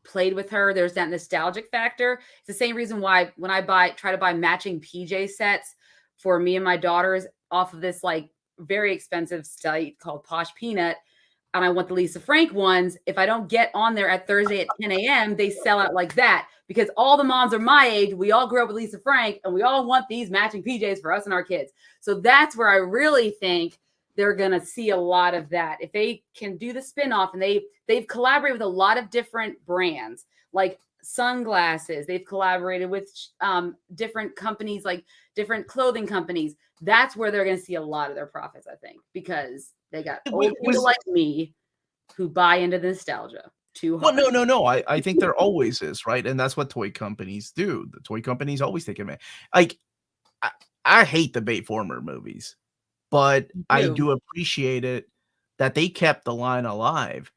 played with her, there's that nostalgic factor. It's the same reason why when I try to buy matching PJ sets for me and my daughters off of this like very expensive site called Posh Peanut, and I want the Lisa Frank ones, if I don't get on there at Thursday at 10 a.m., they sell out like that because all the moms are my age. We all grew up with Lisa Frank and we all want these matching PJs for us and our kids. So that's where I really think they're going to see a lot of that. If they can do the spinoff, and they've collaborated with a lot of different brands, like sunglasses. They've collaborated with different companies, like different clothing companies. That's where they're going to see a lot of their profits, I think, because they got old people like me who buy into the nostalgia too hard. Well, no. I think there always is, right? And that's what toy companies do. The toy companies always take advantage. Like, I hate the Bayformer movies, but I do appreciate it that they kept the line alive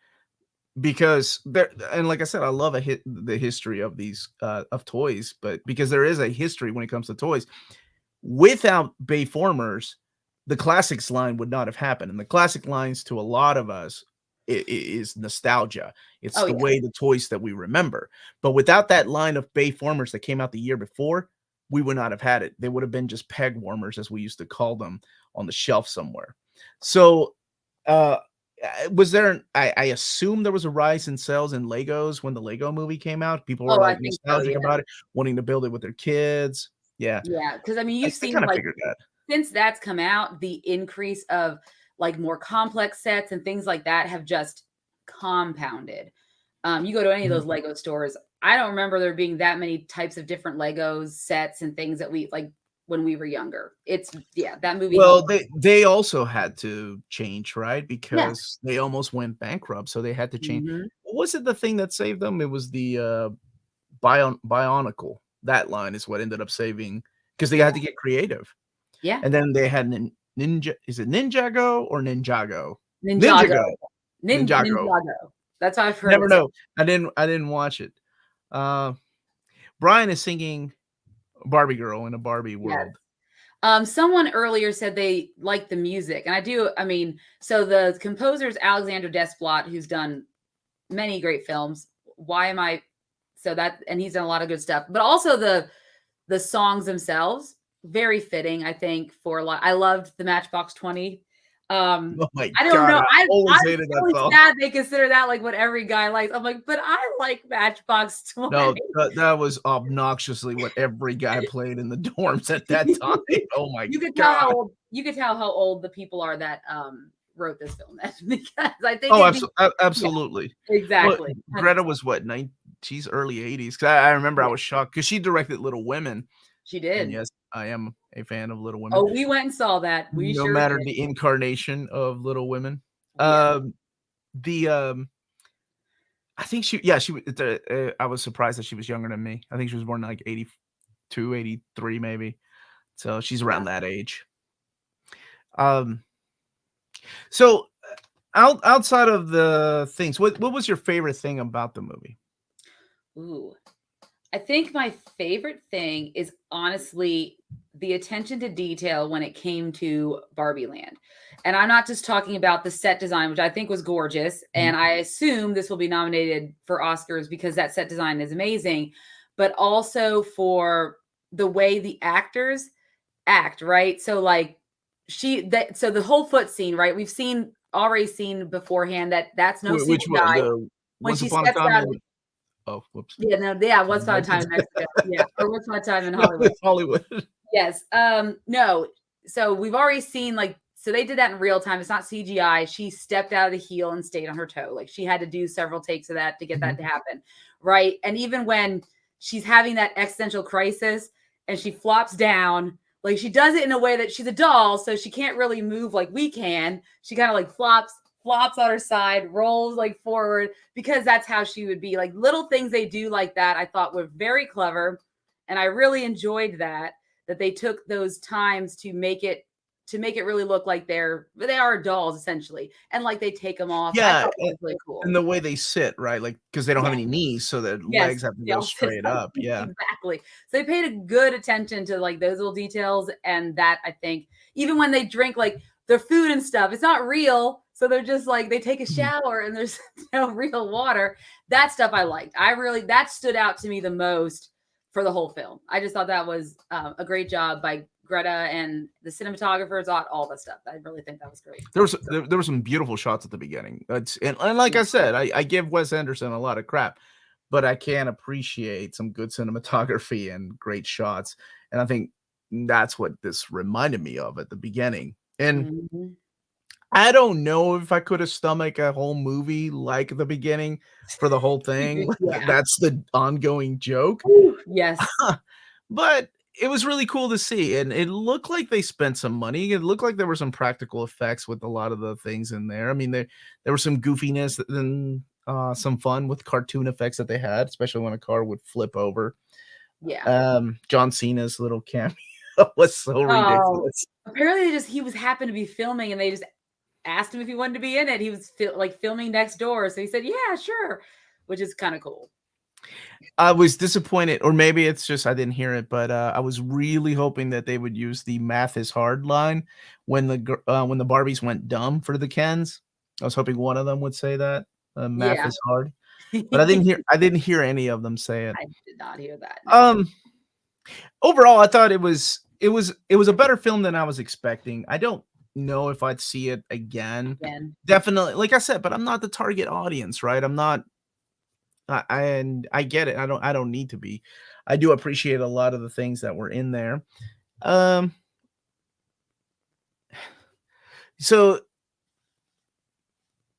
because and like I said, I love the history of these of toys, but because there is a history when it comes to toys. Without Bayformers, the classics line would not have happened, and the classic lines to a lot of us is nostalgia. It's the way the toys that we remember. But without that line of Bayformers that came out the year before, we would not have had it. They would have been just peg warmers, as we used to call them, on the shelf somewhere. So was there I assume there was a rise in sales in Legos when the Lego movie came out. People were like nostalgic about it, wanting to build it with their kids. Yeah, because I mean, you've seen like since that's come out, the increase of like more complex sets and things like that have just compounded. You go to any of those Lego stores, I don't remember there being that many types of different Legos sets and things that we like when we were younger. It's that movie. Well, they also had to change, right? Because they almost went bankrupt, so they had to change. What was it, the thing that saved them? It was the Bionicle. That line is what ended up saving, because they had to get creative. Yeah. And then they had Ninja. Is it Ninjago or Ninjago? Ninjago. Ninjago. That's what I've heard. Never know. I didn't watch it. Brian is singing Barbie Girl in a Barbie world. Yes. Someone earlier said they like the music, and I do. I mean, so the composer is Alexander Desplat, who's done many great films. And he's done a lot of good stuff, but also the songs themselves, very fitting, I think, for a lot. I loved the Matchbox 20. Oh my I don't know. I always I'm hated really that song. sad they consider that like what every guy likes. I'm like, but I like Matchbox 20. No, that was obnoxiously what every guy played in the dorms at that time. Oh my God. You could tell how old the people are that wrote this film because I think absolutely. Yeah, exactly. Well, Greta was what, she's early 80s. I remember I was shocked because she directed Little Women. She did. And yes, I am a fan of Little Women. Oh, we went and saw that. No matter the incarnation of Little Women. Yeah. I think she I was surprised that she was younger than me. I think she was born in like 82, 83 maybe. So she's around that age. So outside of the things, what was your favorite thing about the movie? Ooh. I think my favorite thing is honestly the attention to detail when it came to Barbie Land. And I'm not just talking about the set design, which I think was gorgeous. And I assume this will be nominated for Oscars because that set design is amazing, but also for the way the actors act, right? So like so the whole foot scene, right? We've already seen beforehand that's no CGI. When she steps out of Oh, whoops. Yeah, no, yeah, Once Upon a Time in Mexico. Yeah, or Once Upon a Time in Hollywood. Hollywood. Yes. No. So we've already seen so they did that in real time. It's not CGI. She stepped out of the heel and stayed on her toe. Like she had to do several takes of that to get that to happen. Right. And even when she's having that existential crisis and she flops down, like she does it in a way that she's a doll, so she can't really move like we can. She kind of like flops on her side, rolls like forward because that's how she would be. Like little things they do like that, I thought were very clever. And I really enjoyed that they took those times to make it really look like they are dolls essentially. And like they take them off. Yeah. I thought that was really cool. And the way they sit, right? Like, because they don't have any knees, so their legs have to go straight up. Yeah. Exactly. So they paid a good attention to like those little details. And that I think even when they drink like their food and stuff, it's not real. So they're just like, they take a shower and there's no real water. That stuff I liked. That stood out to me the most for the whole film. I just thought that was a great job by Greta and the cinematographers, all the stuff. I really think that was great. There were some beautiful shots at the beginning. And like I said, I give Wes Anderson a lot of crap, but I can appreciate some good cinematography and great shots. And I think that's what this reminded me of at the beginning. And I don't know if I could have stomached a whole movie like the beginning for the whole thing. That's the ongoing joke. Yes. But it was really cool to see. And it looked like they spent some money. It looked like there were some practical effects with a lot of the things in there. I mean, there was some goofiness and some fun with cartoon effects that they had, especially when a car would flip over. Yeah. John Cena's little cameo was so ridiculous. Apparently he was happened to be filming and they just asked him if he wanted to be in it. He was filming next door. So he said, yeah, sure. Which is kind of cool. I was disappointed, or maybe it's just I didn't hear it, but I was really hoping that they would use the math is hard line when the Barbies went dumb for the Kens. I was hoping one of them would say that math is hard, but I didn't hear any of them say it. I did not hear that. No. Overall, I thought it was a better film than I was expecting. I don't know if I'd see it again. Definitely, like I said, but I'm not the target audience, right? I'm not. And I get it. I don't need to be. I do appreciate a lot of the things that were in there. So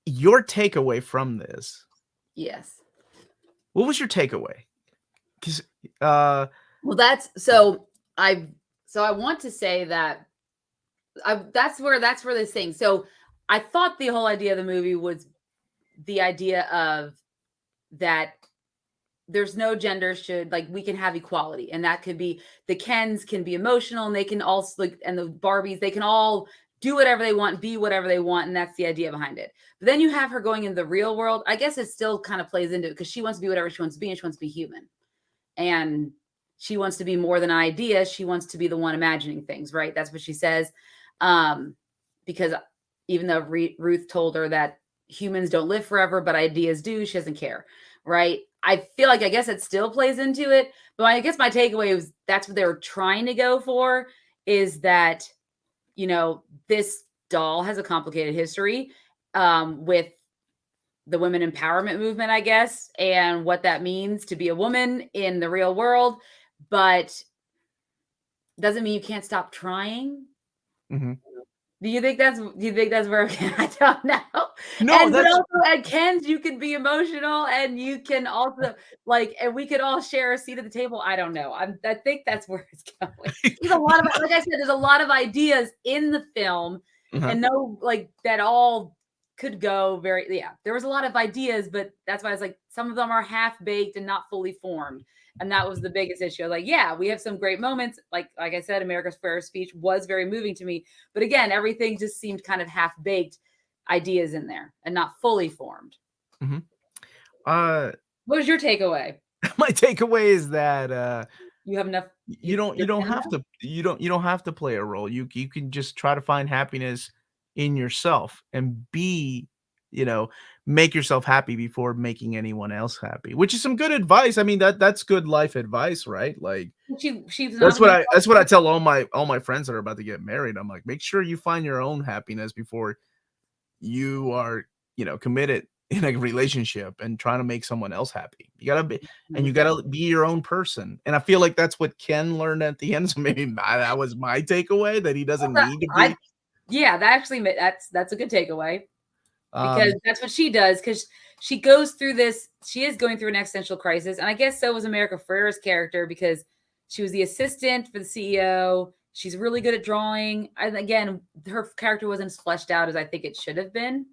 your takeaway from this? Yes. What was your takeaway? Because well, I want to say that that's where this thing. So I thought the whole idea of the movie was the idea of that there's no gender we can have equality, and that could be the Kens can be emotional and they can also and the Barbies, they can all do whatever they want, be whatever they want, and that's the idea behind it. But then you have her going in the real world. I guess it still kind of plays into it because she wants to be whatever she wants to be, and she wants to be human. And she wants to be more than an idea. She wants to be the one imagining things, right? That's what she says. Because even though Ruth told her that humans don't live forever, but ideas do, she doesn't care, right? I feel like, I guess it still plays into it. But I guess my takeaway was that's what they were trying to go for, is that, you know, this doll has a complicated history with the women empowerment movement, I guess, and what that means to be a woman in the real world, but doesn't mean you can't stop trying. Mm-hmm. Do you think that's where I don't know. No, and also at Ken's, you can be emotional, and you can also and we could all share a seat at the table. I don't know. I think that's where it's going. There's a lot of, like I said, there's a lot of ideas in the film, and that all could go there was a lot of ideas, but that's why it's like some of them are half baked and not fully formed. And that was the biggest issue. Like, yeah, we have some great moments. Like I said, America's Fair speech was very moving to me. But again, everything just seemed kind of half-baked ideas in there and not fully formed. Mm-hmm. What was your takeaway? My takeaway is that you have enough. You don't have to play a role. You can just try to find happiness in yourself and make yourself happy before making anyone else happy, which is some good advice. I mean, that's good life advice, right? Like that's what I tell all my friends that are about to get married. I'm like, make sure you find your own happiness before you are, committed in a relationship and trying to make someone else happy. You gotta be your own person. And I feel like that's what Ken learned at the end. So maybe that was my takeaway, that he doesn't need to be. That's a good takeaway. Because that's what she does, because she goes through this. She is going through an existential crisis. And I guess so was America Ferrera's character, because she was the assistant for the CEO. She's really good at drawing. And again, her character wasn't as fleshed out as I think it should have been.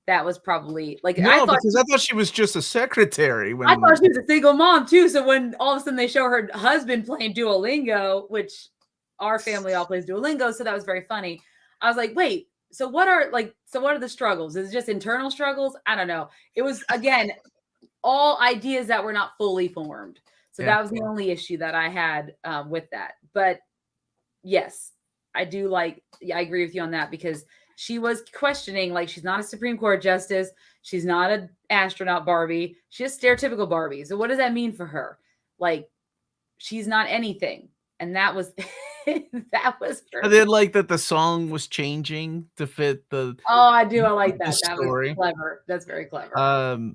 That was probably I thought she was just a secretary. I thought she was a single mom too. So when all of a sudden they show her husband playing Duolingo, which our family all plays Duolingo, so that was very funny. I was like, wait. So what are the struggles? Is it just internal struggles? I don't know. It was, again, all ideas that were not fully formed. So that was the only issue that I had with that. But yes, I agree with you on that, because she was questioning, she's not a Supreme Court justice. She's not an astronaut Barbie. She's stereotypical Barbie. So what does that mean for her? She's not anything. And that was that was her. I did like that the song was changing to fit the. Oh, I do. I like that. That was clever. That's very clever.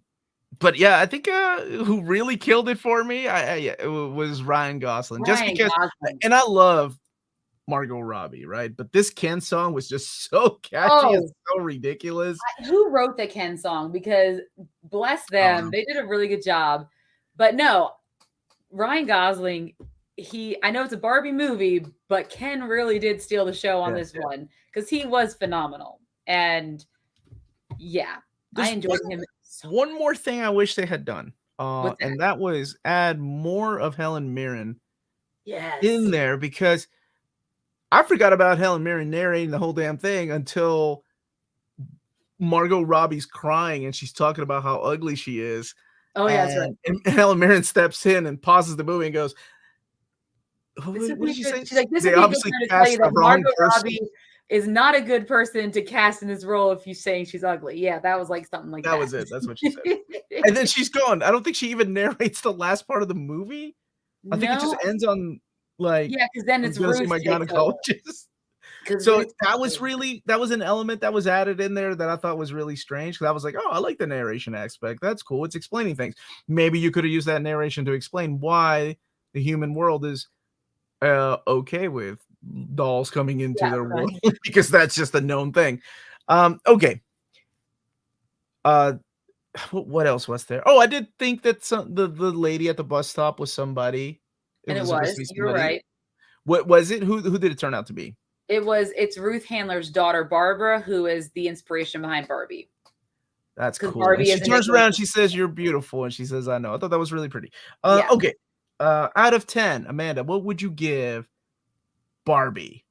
But yeah, I think who really killed it for me, it was Ryan Gosling. And I love Margot Robbie, right? But this Ken song was just so catchy and so ridiculous. Who wrote the Ken song? Because bless them, they did a really good job. But no, Ryan Gosling. I know it's a Barbie movie, but Ken really did steal the show on this one, because he was phenomenal. And I enjoyed him. One more thing I wish they had done, and that was add more of Helen Mirren in there, because I forgot about Helen Mirren narrating the whole damn thing until Margot Robbie's crying and she's talking about how ugly she is. Oh, yeah, that's right. And Helen Mirren steps in and pauses the movie and goes, what did she say? She's like, this is obviously cast the wrong person. Robbie is not a good person to cast in this role if you're saying she's ugly. Yeah, that was something like that. That was it. That's what she said. And then she's gone. I don't think she even narrates the last part of the movie. I think it just ends on because then it's Ruth. My gynecologist. So that was an element that was added in there that I thought was really strange. Because I was like, oh, I like the narration aspect. That's cool. It's explaining things. Maybe you could have used that narration to explain why the human world is okay with dolls coming into their world, because that's just a known thing. Okay. What else was there? Oh, I did think that the lady at the bus stop was somebody. You're right. What was it? Who did it turn out to be? It's Ruth Handler's daughter, Barbara, who is the inspiration behind Barbie. That's cool. She turns around and she says, "You're beautiful." And she says, "I know." I thought that was really pretty. Okay. Out of 10, Amanda, what would you give Barbie?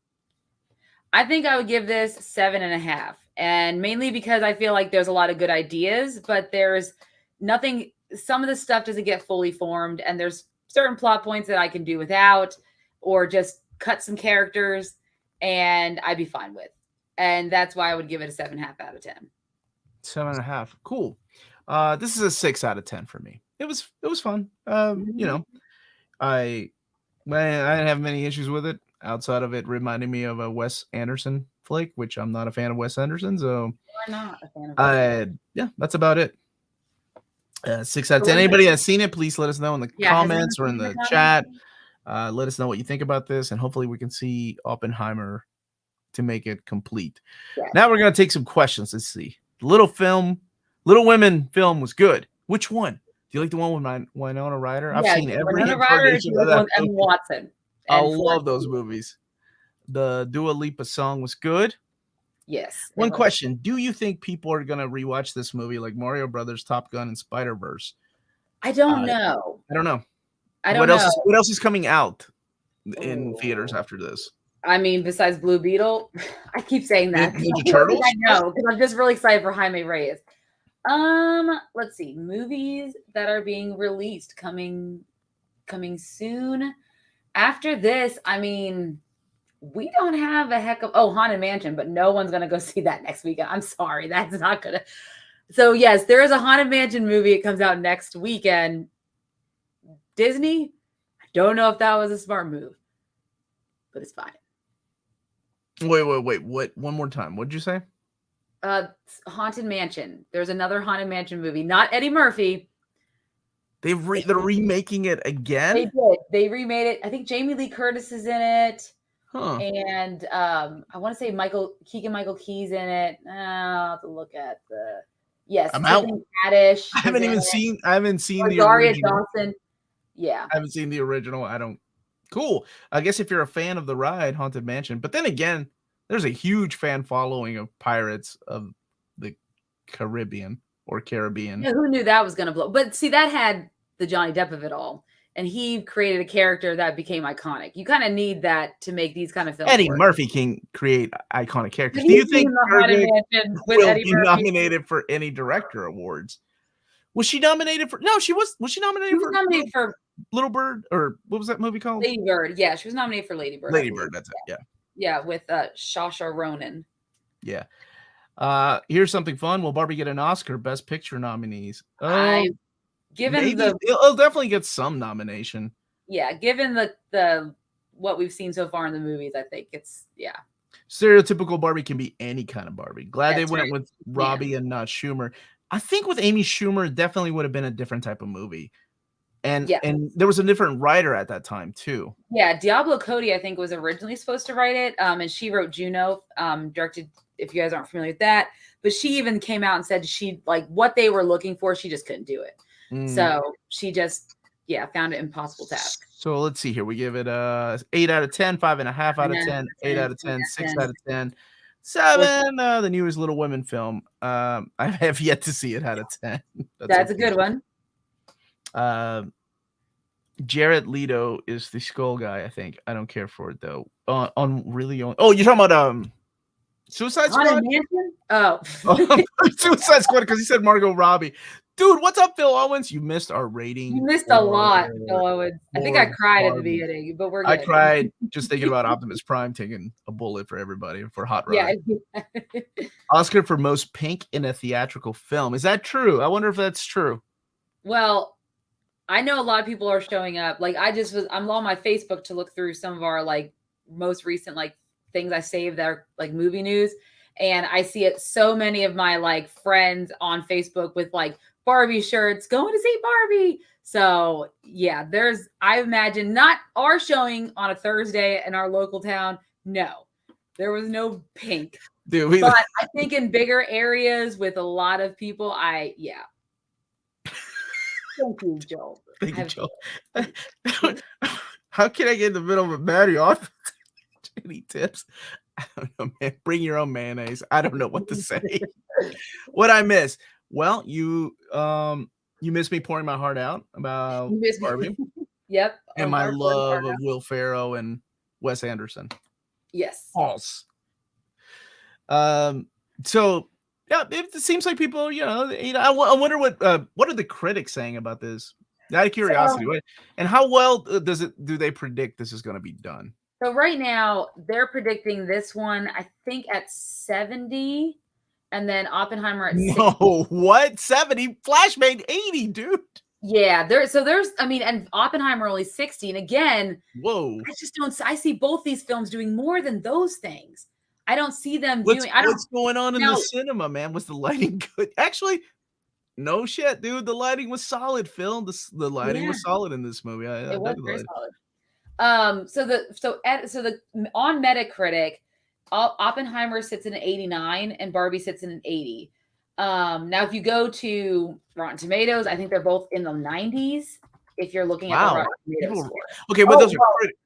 I think I would give this 7.5, and mainly because I feel like there's a lot of good ideas, but there's nothing. Some of the stuff doesn't get fully formed, and there's certain plot points that I can do without, or just cut some characters, and I'd be fine with. And that's why I would give it a 7.5 out of 10. 7.5. Cool. This is a 6 out of 10 for me. It was fun. You know, I didn't have many issues with it outside of it reminding me of a Wes Anderson flick, which I'm not a fan of Wes Anderson, so We're not a fan of yeah, that's about it. 6 out of 10. Anybody that's seen it, please let us know in the comments or in the chat. Let us know what you think about this, and hopefully we can see Oppenheimer to make it complete. Yes. Now we're gonna take some questions. Let's see. Little Women film was good. Which one? Do you like the one with Winona Ryder? I've seen every incarnation of that movie. Watson. I love those movies. The Dua Lipa song was good. Yes. One question: do you think people are gonna rewatch this movie like Mario Brothers, Top Gun, and Spider-Verse? I don't know. I don't know. I don't know. What else is coming out in theaters after this? I mean, besides Blue Beetle, I keep saying that. Ninja Turtles? I know, because I'm just really excited for Jaime Reyes. Let's see. Movies that are being released coming soon. After this, I mean, we don't have a heck of Haunted Mansion, but no one's gonna go see that next weekend. I'm sorry, that's not gonna. So yes, there is a Haunted Mansion movie. It comes out next weekend. Disney, I don't know if that was a smart move, but it's fine. Wait. What? One more time. What'd you say? Haunted Mansion. There's another Haunted Mansion movie. Not Eddie Murphy. They're remaking it again? They did. They remade it. I think Jamie Lee Curtis is in it. Huh. And I want to say Keegan-Michael Key's in it. I'll have to look at the. Yes. I'm out. Haddish I haven't seen the Daria original. Dawson. Yeah. I haven't seen the original. Cool. I guess if you're a fan of the ride, Haunted Mansion. But then again, there's a huge fan following of Pirates of the Caribbean. Yeah, who knew that was going to blow? But see, that had the Johnny Depp of it all. And he created a character that became iconic. You kind of need that to make these kind of films. Eddie Murphy can create iconic characters. Do you think Gerwig will be nominated for any director awards? Was she nominated for? No, she was. Was she nominated for? Nominated for Little Bird, or what was that movie called? Lady Bird. Yeah, she was nominated for Lady Bird. Lady Bird. That's it. Yeah. Yeah, with Saoirse Ronan. Yeah. Here's something fun. Will Barbie get an Oscar? Best Picture nominees. It'll definitely get some nomination. Yeah, given the what we've seen so far in the movies, I think it's Stereotypical Barbie can be any kind of Barbie. Glad they went with Robbie and not Schumer. I think with Amy Schumer, it definitely would have been a different type of movie. And there was a different writer at that time too. Yeah, Diablo Cody, I think, was originally supposed to write it. And she wrote Juno, directed, if you guys aren't familiar with that. But she even came out and said she what they were looking for, she just couldn't do it. So she just found it impossible task. So let's see here. We give it 8 out of 10, 5.5 out of 10, 8 out of 10, 6 out of 10. 7, the newest Little Women film. I have yet to see it out of 10. That's a good one. Jared Leto is the Skull guy, I think. I don't care for it though. Oh, you're talking about Suicide Squad? Oh. Suicide Squad, because he said Margot Robbie. Dude, what's up, Phil Owens? You missed our rating. You missed a lot, Phil Owens. I think I cried at the beginning, but we're good. I cried just thinking about Optimus Prime taking a bullet for everybody for Hot Rod. Yeah. Oscar for most pink in a theatrical film. Is that true? I wonder if that's true. Well, I know a lot of people are showing up. Like I'm on my Facebook to look through some of our most recent things I saved that are movie news. And I see it so many of my friends on Facebook with Barbie shirts, going to see Barbie. So yeah, I imagine not our showing on a Thursday in our local town. No, there was no pink. Dude, but I think in bigger areas with a lot of people, Thank you, Joel. Thank you, Joel. How can I get in the middle of a Maddie off? Any tips? I don't know, man. Bring your own mayonnaise. I don't know what to say. What I miss? Well, you missed me pouring my heart out about Barbie. Yep. And my love of Will Ferrell and Wes Anderson. Yes. False. So yeah, it seems like people, I wonder what are the critics saying about this? Out of curiosity, and how well do they predict this is going to be done? So right now they're predicting this one, I think at 70, and then Oppenheimer at 60. No, what 70? Flash made 80, dude. Yeah, and Oppenheimer only 60. And again, whoa, I see both these films doing more than those things. I don't see them doing. What's going on in the cinema, man? Was the lighting good? Actually, no shit, dude. The lighting was solid, Phil. The lighting was solid in this movie. It was very solid. So on Metacritic, Oppenheimer sits in an 89 and Barbie sits in an 80. Now if you go to Rotten Tomatoes, I think they're both in the 90s. If you're looking at the Rotten Tomatoes score. Okay, but those are critics.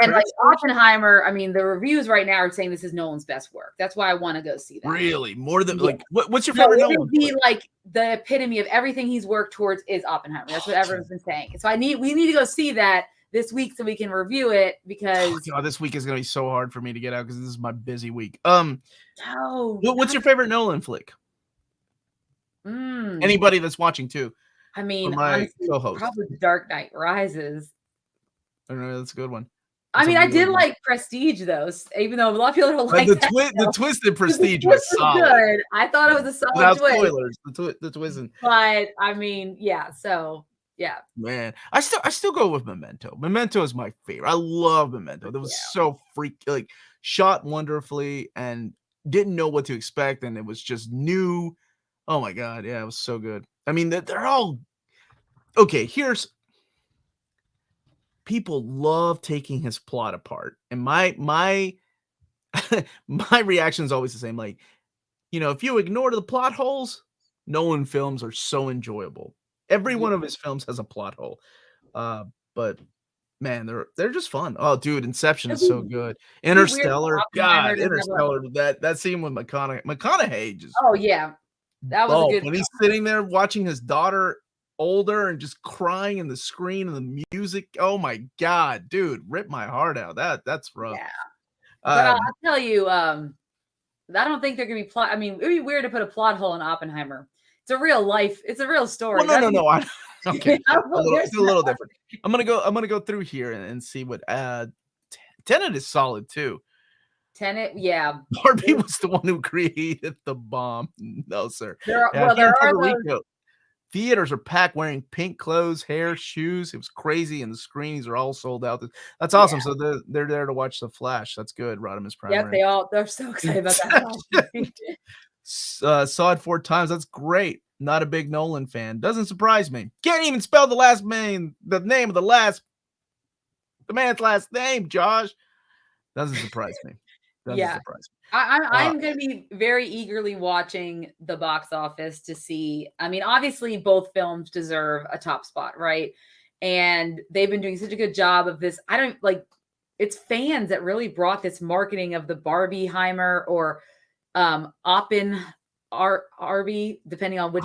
And like Oppenheimer, I mean, the reviews right now are saying this is Nolan's best work. That's why I want to go see that. Really? More than like what's your favorite Nolan? It would be like the epitome of everything he's worked towards is Oppenheimer. That's what everyone's been saying. So we need to go see that this week so we can review it because this week is gonna be so hard for me to get out because this is my busy week. What's your favorite Nolan flick? Anybody that's watching too. I mean, honestly, probably Dark Knight Rises. I don't know, that's a good one. I mean, I did like Prestige though, even though a lot of people don't like the twisted Prestige was solid. Good. I thought it was a solid twist. Spoilers, the twist. But I mean, yeah. So yeah, man, I still go with Memento. Memento is my favorite. I love Memento. That was so shot wonderfully, and didn't know what to expect, and it was just new. Oh my god, yeah, it was so good. I mean, they're all okay. People love taking his plot apart, and my my reaction is always the same. Like, if you ignore the plot holes, Nolan films are so enjoyable. Every one of his films has a plot hole, but man, they're just fun. Oh, dude, Inception is so good. Interstellar, God, Interstellar. That scene with McConaughey just. Oh yeah, that was a good. When he's sitting there watching his daughter older and just crying in the screen and the music. Oh my god, dude, rip my heart out. That's rough. Yeah, but I'll tell you, I don't think there could be plot. I mean, it would be weird to put a plot hole in Oppenheimer. It's a real life. It's a real story. Well, no. Okay, it's a little different. I'm gonna go through here and see what. Tenet is solid too. Tenet, yeah. Barbie was the one who created the bomb. No, sir. There are those. Theaters are packed, wearing pink clothes, hair, shoes. It was crazy, and the screenings are all sold out. That's awesome. Yeah. So they're there to watch The Flash. That's good. Rodimus Prime. Yeah, they're so excited about that. Saw it 4 times. That's great. Not a big Nolan fan. Doesn't surprise me. Can't even spell the name of the man's last name, Josh. Doesn't surprise me. Surprise me. I'm going to be very eagerly watching the box office to see. I mean, obviously, both films deserve a top spot, right? And they've been doing such a good job of this. It's fans that really brought this marketing of the Barbieheimer or Arby, depending on how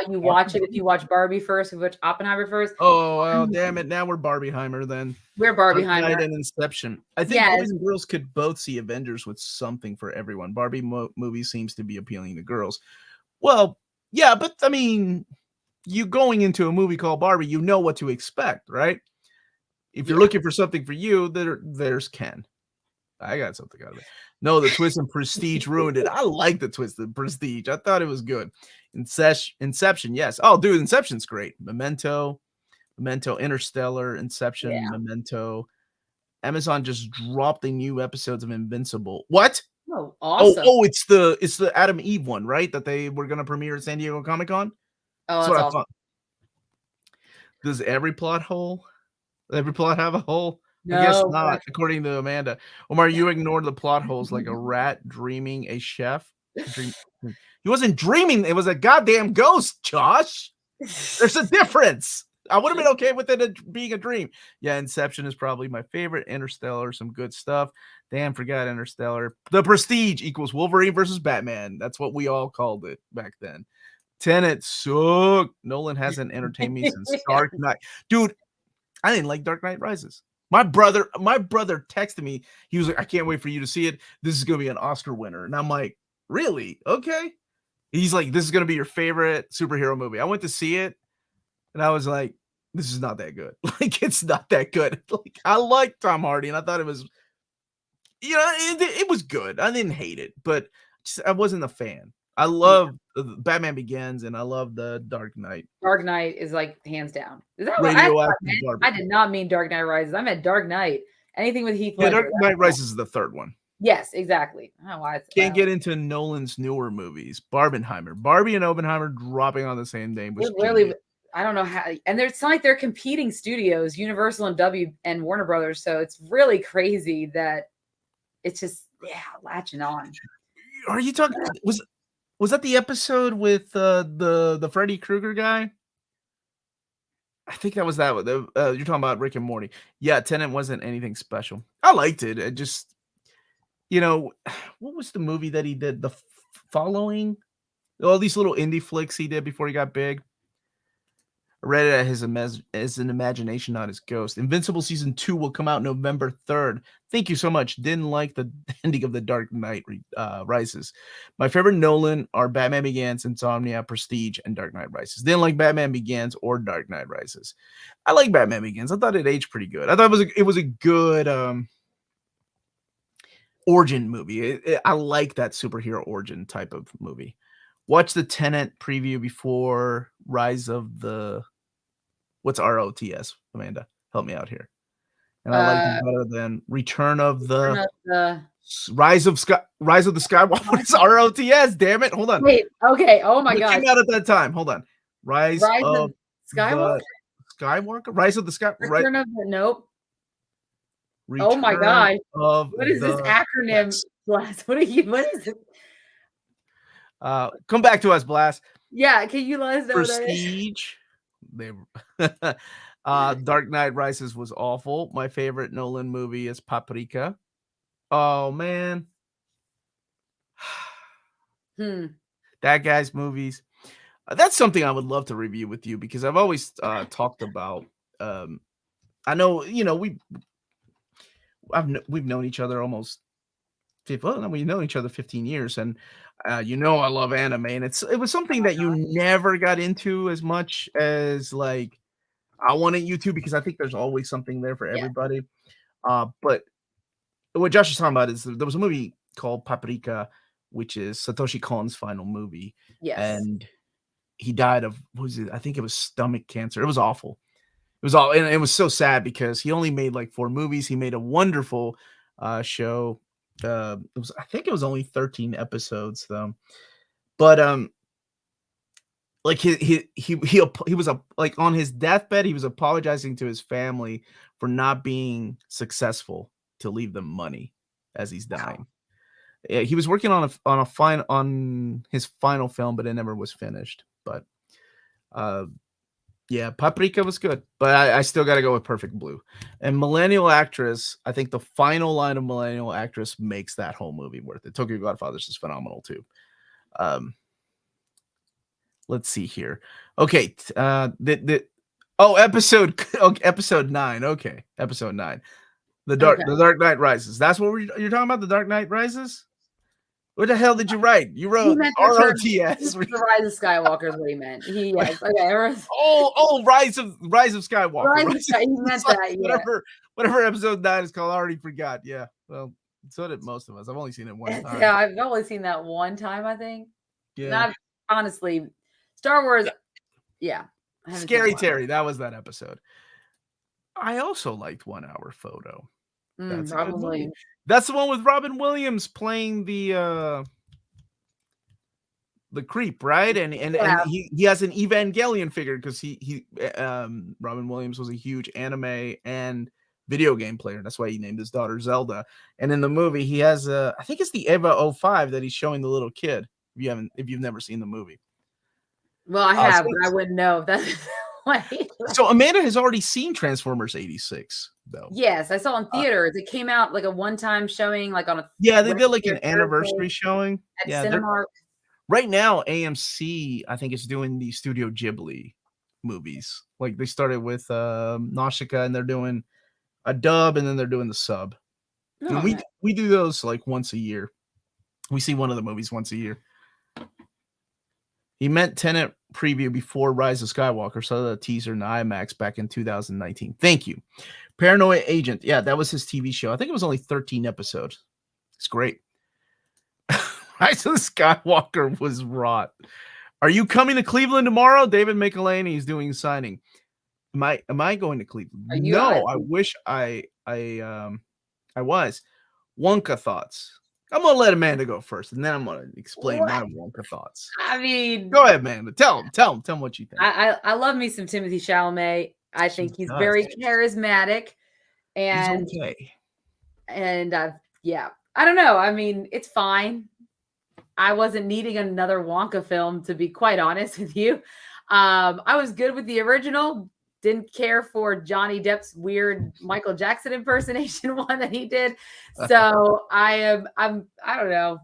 you watch it. If you watch Barbie first, if you watch Oppenheimer first. Oh, well, damn it. Now we're Barbieheimer then. We're Barbieheimer. And Inception. I think boys and girls could both see Avengers with something for everyone. Barbie movie seems to be appealing to girls. Well, yeah, but I mean, you going into a movie called Barbie, you know what to expect, right? If you're looking for something for you, there's Ken. I got something out of it. No, the twist in Prestige ruined it. I like the twist in Prestige. I thought it was good. Inception, yes. Oh, dude, Inception's great. Memento, Interstellar, Inception, Memento. Amazon just dropped the new episodes of Invincible. What? Oh, awesome. Oh, it's the Adam Eve one, right? That they were gonna premiere at San Diego Comic-Con. Oh, that's awesome. Does every plot have a hole? No, I guess not, according to Amanda. Omar, you ignored the plot holes like a rat dreaming a chef. He wasn't dreaming. It was a goddamn ghost, Josh. There's a difference. I would have been okay with it being a dream. Yeah, Inception is probably my favorite. Interstellar, some good stuff. Damn, forgot Interstellar. The Prestige equals Wolverine versus Batman. That's what we all called it back then. Tenet sucked. Nolan hasn't entertained me since Dark Knight. Dude, I didn't like Dark Knight Rises. My brother texted me. He was like, "I can't wait for you to see it. This is gonna be an Oscar winner." And I'm like, "Really? Okay." He's like, "This is gonna be your favorite superhero movie." I went to see it, and I was like, "This is not that good. Like, it's not that good." Like, I like Tom Hardy, and I thought it was, it was good. I didn't hate it, but I wasn't a fan. I love Batman Begins, and I love the Dark Knight. Dark Knight is like hands down. Is that what Radioactive Barbie. I did not mean Dark Knight Rises. I meant Dark Knight. Anything with Heath Ledger. Dark Knight Rises is the third one. Yes, exactly. I don't know why Can't get into Nolan's newer movies. Barbenheimer. Barbie and Oppenheimer dropping on the same day was really, I don't know how, and it's not like they're competing studios, Universal and Warner Brothers. So it's really crazy that it's just latching on. Are you talking? Was that the episode with the Freddy Krueger guy? I think that was that one. You're talking about Rick and Morty. Yeah, Tenet wasn't anything special. I liked it. It just, what was the movie that he did? The Following? All these little indie flicks he did before he got big. I read it as an imagination, not his ghost. Invincible Season 2 will come out November 3rd. Thank you so much. Didn't like the ending of The Dark Knight Rises. My favorite Nolan are Batman Begins, Insomnia, Prestige, and Dark Knight Rises. Didn't like Batman Begins or Dark Knight Rises. I like Batman Begins. I thought it aged pretty good. I thought it was a good origin movie. I like that superhero origin type of movie. Watch the Tenet preview before Rise of the... What's ROTS, Amanda? Help me out here. And I like it better than Return of the Rise of the Skywalker. What is ROTS? Damn it. Hold on. Wait, okay. Oh my God. It came out at that time. Hold on. Rise of Skywalker? Rise of the Sky. Return of the... Nope. Oh my God. What is this acronym, Blast? What is it? Come back to us, Blast. Yeah, can you let us know Prestige. Dark Knight Rises was awful. My favorite Nolan movie is Paprika. Oh man. That guy's movies. That's something I would love to review with you, because I've always talked about. I know, we've known each other almost. We've known each other 15 years, and I love anime, and it was something that you never got into as much as like I wanted you to, because I think there's always something there for everybody. But what Josh is talking about is there was a movie called Paprika, which is Satoshi Kon's final movie. Yes. And he died of, I think it was stomach cancer. It was awful. And it was so sad because he only made like 4 movies. He made a wonderful show. I think it was only 13 episodes though. But like he was like on his deathbed, he was apologizing to his family for not being successful to leave them money as he's dying. Yeah, he was working on his final film, but it never was finished. But yeah, Paprika was good, but I still got to go with Perfect Blue. And Millennial Actress, I think the final line of Millennial Actress makes that whole movie worth it. Tokyo Godfathers is phenomenal too. Let's see here. Okay, episode 9. Okay, episode 9. The Dark Knight Rises. That's what you're talking about. The Dark Knight Rises. What the hell did you write? You wrote ROTS. The Rise of Skywalker is what he meant. Okay. Rise of Skywalker. He meant that. Yeah. Whatever episode 9 is called. I already forgot. Yeah. Well, so did most of us. I've only seen it one time. Yeah, I've only seen that one time, I think. Yeah. Not honestly. Star Wars. Yeah. Scary Terry. That was that episode. I also liked 1 Hour Photo. That's Robin Williams. That's the one with Robin Williams playing the creep, right? And he has an Evangelion figure because Robin Williams was a huge anime and video game player. That's why he named his daughter Zelda. And in the movie, he has I think it's the Eva 05 that he's showing the little kid. If you've never seen the movie. Well, I have, but I wouldn't know if that's So Amanda has already seen Transformers 86, though. Yes, I saw in theaters. It came out like a one-time showing, like on a they did like an anniversary showing at Cinemark. Right now, AMC I think is doing the Studio Ghibli movies. Like they started with Nausicaa, and they're doing a dub, and then they're doing the sub. Oh, And we do those like once a year. We see one of the movies once a year. He meant Tenet preview before Rise of Skywalker, saw the teaser in IMAX back in 2019. Thank you. Paranoia Agent. Yeah, that was his TV show. I think it was only 13 episodes. It's great. Rise of Skywalker was rot. Are you coming to Cleveland tomorrow? David McElhaney is doing a signing. Am I going to Cleveland? No, I wish I was. Wonka thoughts. I'm gonna let Amanda go first, and then I'm gonna explain my Wonka thoughts. I mean, go ahead, Amanda. Tell him what you think. I love me some Timothée Chalamet. I think he's very charismatic, and he's okay. And yeah, I don't know. I mean, it's fine. I wasn't needing another Wonka film, to be quite honest with you. I was good with the original. Didn't care for Johnny Depp's weird Michael Jackson impersonation one that he did. So I don't know.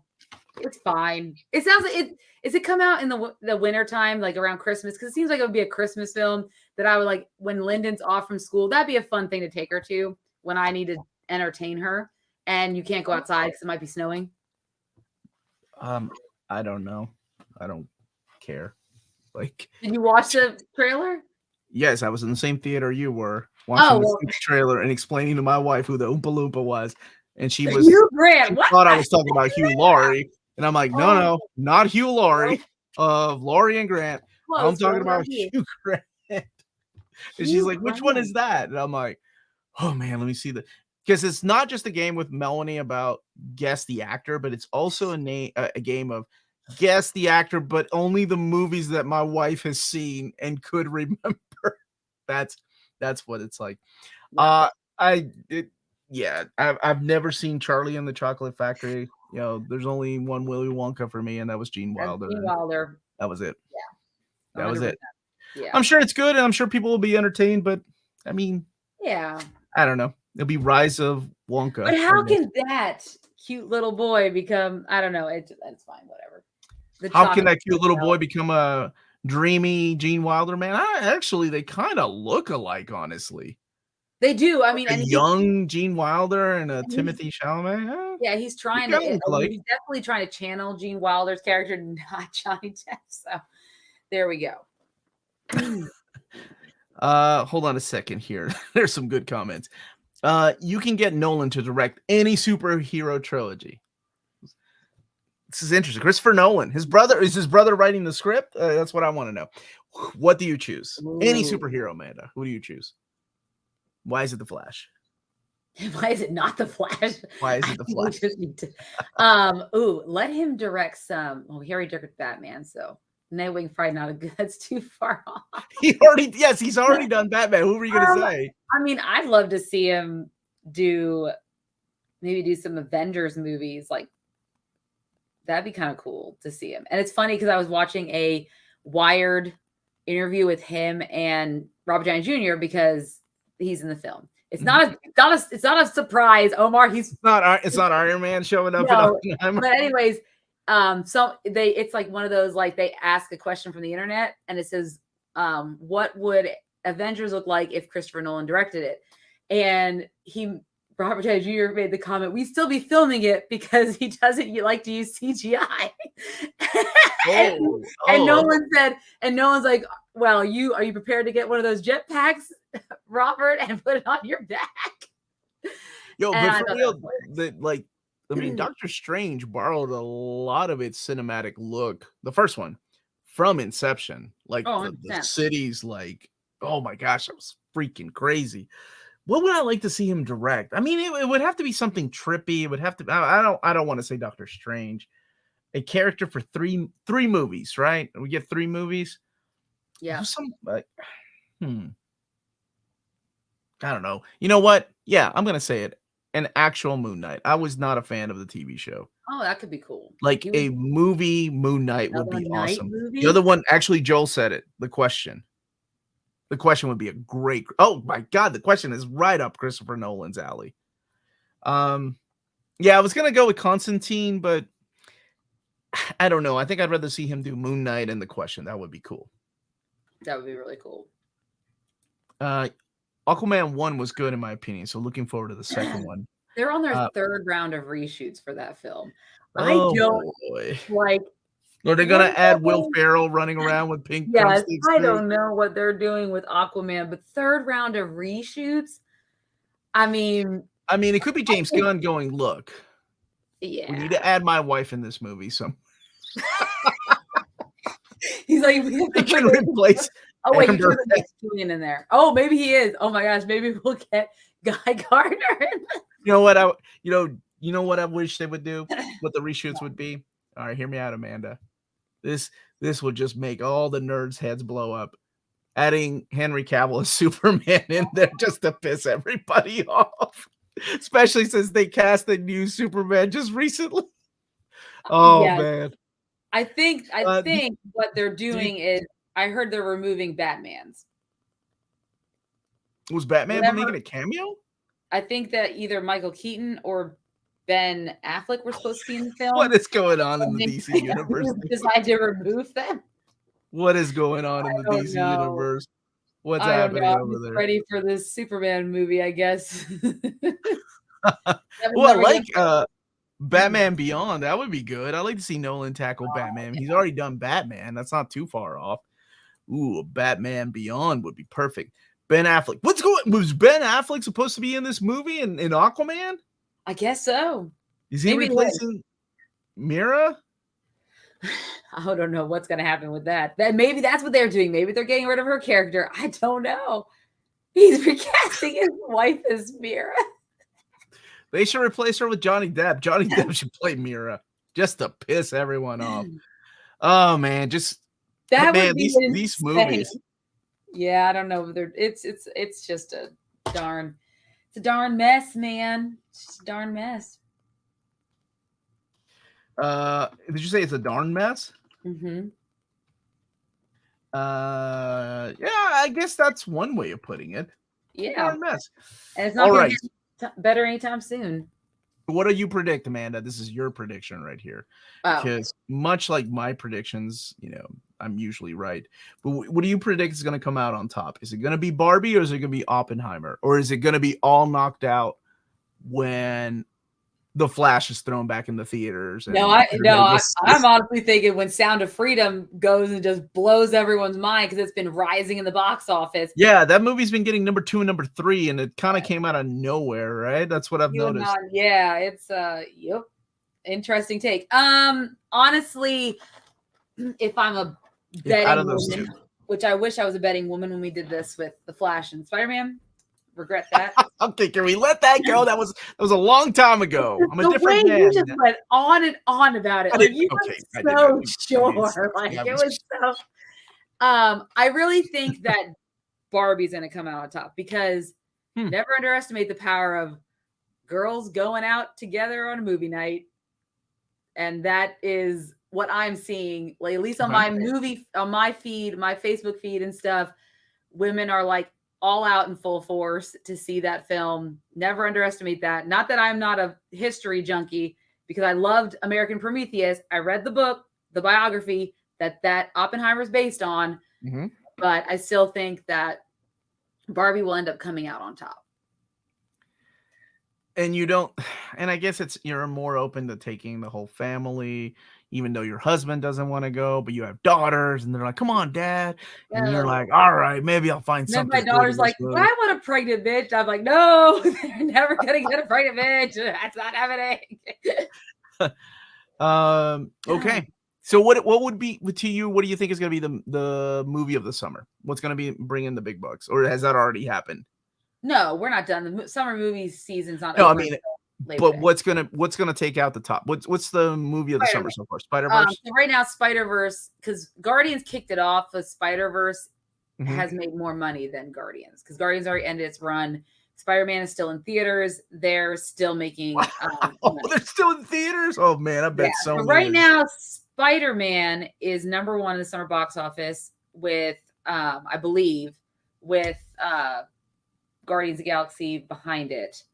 It's fine. It sounds like it. Is it come out in the winter time, like around Christmas? Because it seems like it would be a Christmas film that I would like when Lyndon's off from school. That'd be a fun thing to take her to when I need to entertain her, and you can't go outside because it might be snowing. I don't know. I don't care. Like, did you watch the trailer? Yes, I was in the same theater you were, watching the trailer and explaining to my wife who the Oompa Loompa was, and she was thought I was talking about Hugh Laurie, and I'm like, no, not Hugh Laurie, of Laurie and Grant. I'm talking about Hugh Grant. And she's like, which one is that? And I'm like, oh man, let me see because it's not just a game with Melanie about guess the actor, but it's also a game of guess the actor, but only the movies that my wife has seen and could remember. That's what it's like. I've never seen Charlie and the Chocolate Factory. You know, there's only one Willy Wonka for me, and that was Gene Wilder. That was it. Yeah, that was it. Yeah, I'm sure it's good, and I'm sure people will be entertained. But I mean, yeah, I don't know. It'll be Rise of Wonka. But how can that cute little boy become? I don't know. It's fine. Whatever. How can that cute little boy become a dreamy Gene Wilder man? They kind of look alike, honestly. They do. I mean, a young Gene Wilder and a Timothée Chalamet. Yeah, he's trying to. He's definitely trying to channel Gene Wilder's character, not Johnny Depp. So there we go. Hold on a second here. There's some good comments. You can get Nolan to direct any superhero trilogy. This is interesting. Christopher Nolan, his brother writing the script? That's what I want to know. What do you choose? Ooh. Any superhero, Amanda. Who do you choose? Why is it the Flash? Why is it not the Flash? Why is it the Flash? Just need to, let him direct some. Well, he already directed Batman, so Nightwing probably not a good. That's too far off. He's already done Batman. Who were you gonna say? I mean, I'd love to see him do some Avengers movies. Like that'd be kind of cool to see him. And it's funny because I was watching a Wired interview with him and Robert Downey Jr. because he's in the film. It's not a surprise, Omar. It's not Iron Man showing up. No, but anyways, it's like one of those, like they ask a question from the internet and it says, what would Avengers look like if Christopher Nolan directed it? And Robert Downey Jr. made the comment, we'd still be filming it because he doesn't like to use CGI. And Nolan's like, well, are you prepared to get one of those jetpacks, Robert, and put it on your back? But for real, Doctor Strange borrowed a lot of its cinematic look, the first one, from Inception. Like the cities, like, oh my gosh, that was freaking crazy. What would I like to see him direct? I mean, it would have to be something trippy. It would have to. I don't want to say Doctor Strange. A character for three movies, right? We get 3 movies. Yeah. I don't know. You know what? Yeah, I'm gonna say it. An actual Moon Knight. I was not a fan of the TV show. Oh, that could be cool. Like a movie Moon Knight would be awesome. The other one, actually, Joel said it. The question would be a great. Oh my God, the question is right up Christopher Nolan's alley. Yeah, I was gonna go with Constantine, but I don't know. I think I'd rather see him do Moon Knight and The Question. That would be cool. That would be really cool. Aquaman 1 was good in my opinion, so looking forward to the second one. They're on their third round of reshoots for that film. Oh, I don't boy. like. Are they gonna add Will Ferrell running around with pink Yes, drumsticks? I don't know what they're doing with Aquaman, but third round of reshoots. I mean, it could be James Gunn going, look, yeah, we need to add my wife in this movie. So he's like, we have to can replace. Oh wait, you put the Julian in there. Oh, maybe he is. Oh my gosh, maybe we'll get Guy Gardner in. You know what I wish they would do? What the reshoots would be? All right, hear me out, Amanda. This would just make all the nerds' heads blow up. Adding Henry Cavill as Superman in there just to piss everybody off, especially since they cast a new Superman just recently. Oh man! I think what they're doing is I heard they're removing Batman's. Was Batman making a cameo? I think that either Michael Keaton or Ben Affleck were supposed to be in the film. What is going on in the DC universe? Decide to remove them. What is going on in the DC universe? What's happening over there? Ready for this Superman movie, I guess. Well, I like Batman Beyond. That would be good. I'd like to see Nolan tackle Batman. He's already done Batman. That's not too far off. Ooh, Batman Beyond would be perfect. Ben Affleck. Was Ben Affleck supposed to be in this movie in Aquaman? I guess so. Is he replacing Mira? I don't know what's going to happen with that. Maybe that's what they're doing. Maybe they're getting rid of her character. I don't know. He's recasting his wife as Mira. They should replace her with Johnny Depp. Johnny Depp should play Mira just to piss everyone off. Oh man, these movies. Yeah, I don't know. It's just a darn mess, man. It's just a darn mess. Did you say it's a darn mess? Mm-hmm. Yeah, I guess that's one way of putting it. Yeah, darn mess. And it's not all right. Better anytime soon. What do you predict, Amanda? This is your prediction right here. Because much like my predictions, I'm usually right. But what do you predict is going to come out on top? Is it going to be Barbie or is it going to be Oppenheimer? Or is it going to be all knocked out when The Flash is thrown back in the theaters? I'm honestly thinking when Sound of Freedom goes and just blows everyone's mind because it's been rising in the box office. Yeah, that movie's been getting number 2 and number 3, and it kind of came out of nowhere, right? That's what I've noticed. Yeah, it's interesting take. Honestly, if I'm a betting woman, which I wish I was a betting woman when we did this with The Flash and Spider-Man. Regret that. Okay, can we let that go? That was a long time ago. I'm a different man. You just went on and on about it. It was so. I really think that Barbie's going to come out on top because never underestimate the power of girls going out together on a movie night, and that is what I'm seeing. Like, at least on my feed, my Facebook feed and stuff, women are like all out in full force to see that film. Never underestimate that. Not that I'm not a history junkie, because I loved American Prometheus. I read the book, the biography that Oppenheimer is based on, but I still think that Barbie will end up coming out on top. And I guess you're more open to taking the whole family, even though your husband doesn't want to go, but you have daughters and they're like, come on, Dad. And you're like, all right, maybe I'll find something. My daughter's like, I want a pregnant bitch. I'm like, no, they're never going to get a pregnant bitch. That's not happening. Okay. So what would be, to you, what do you think is going to be the movie of the summer? What's going to be bringing the big bucks? Or has that already happened? No, we're not done. The summer movie season's not. No, I mean, but what's gonna take out the top? What's the movie of the summer so far? Spider-Verse. So right now, Spider-Verse, because Guardians kicked it off. The Spider-Verse has made more money than Guardians, because Guardians already ended its run. Spider-Man is still in theaters. They're still making. They're still in theaters. Oh man, I bet so. So right now, Spider-Man is number 1 in the summer box office with, I believe, with Guardians of the Galaxy behind it.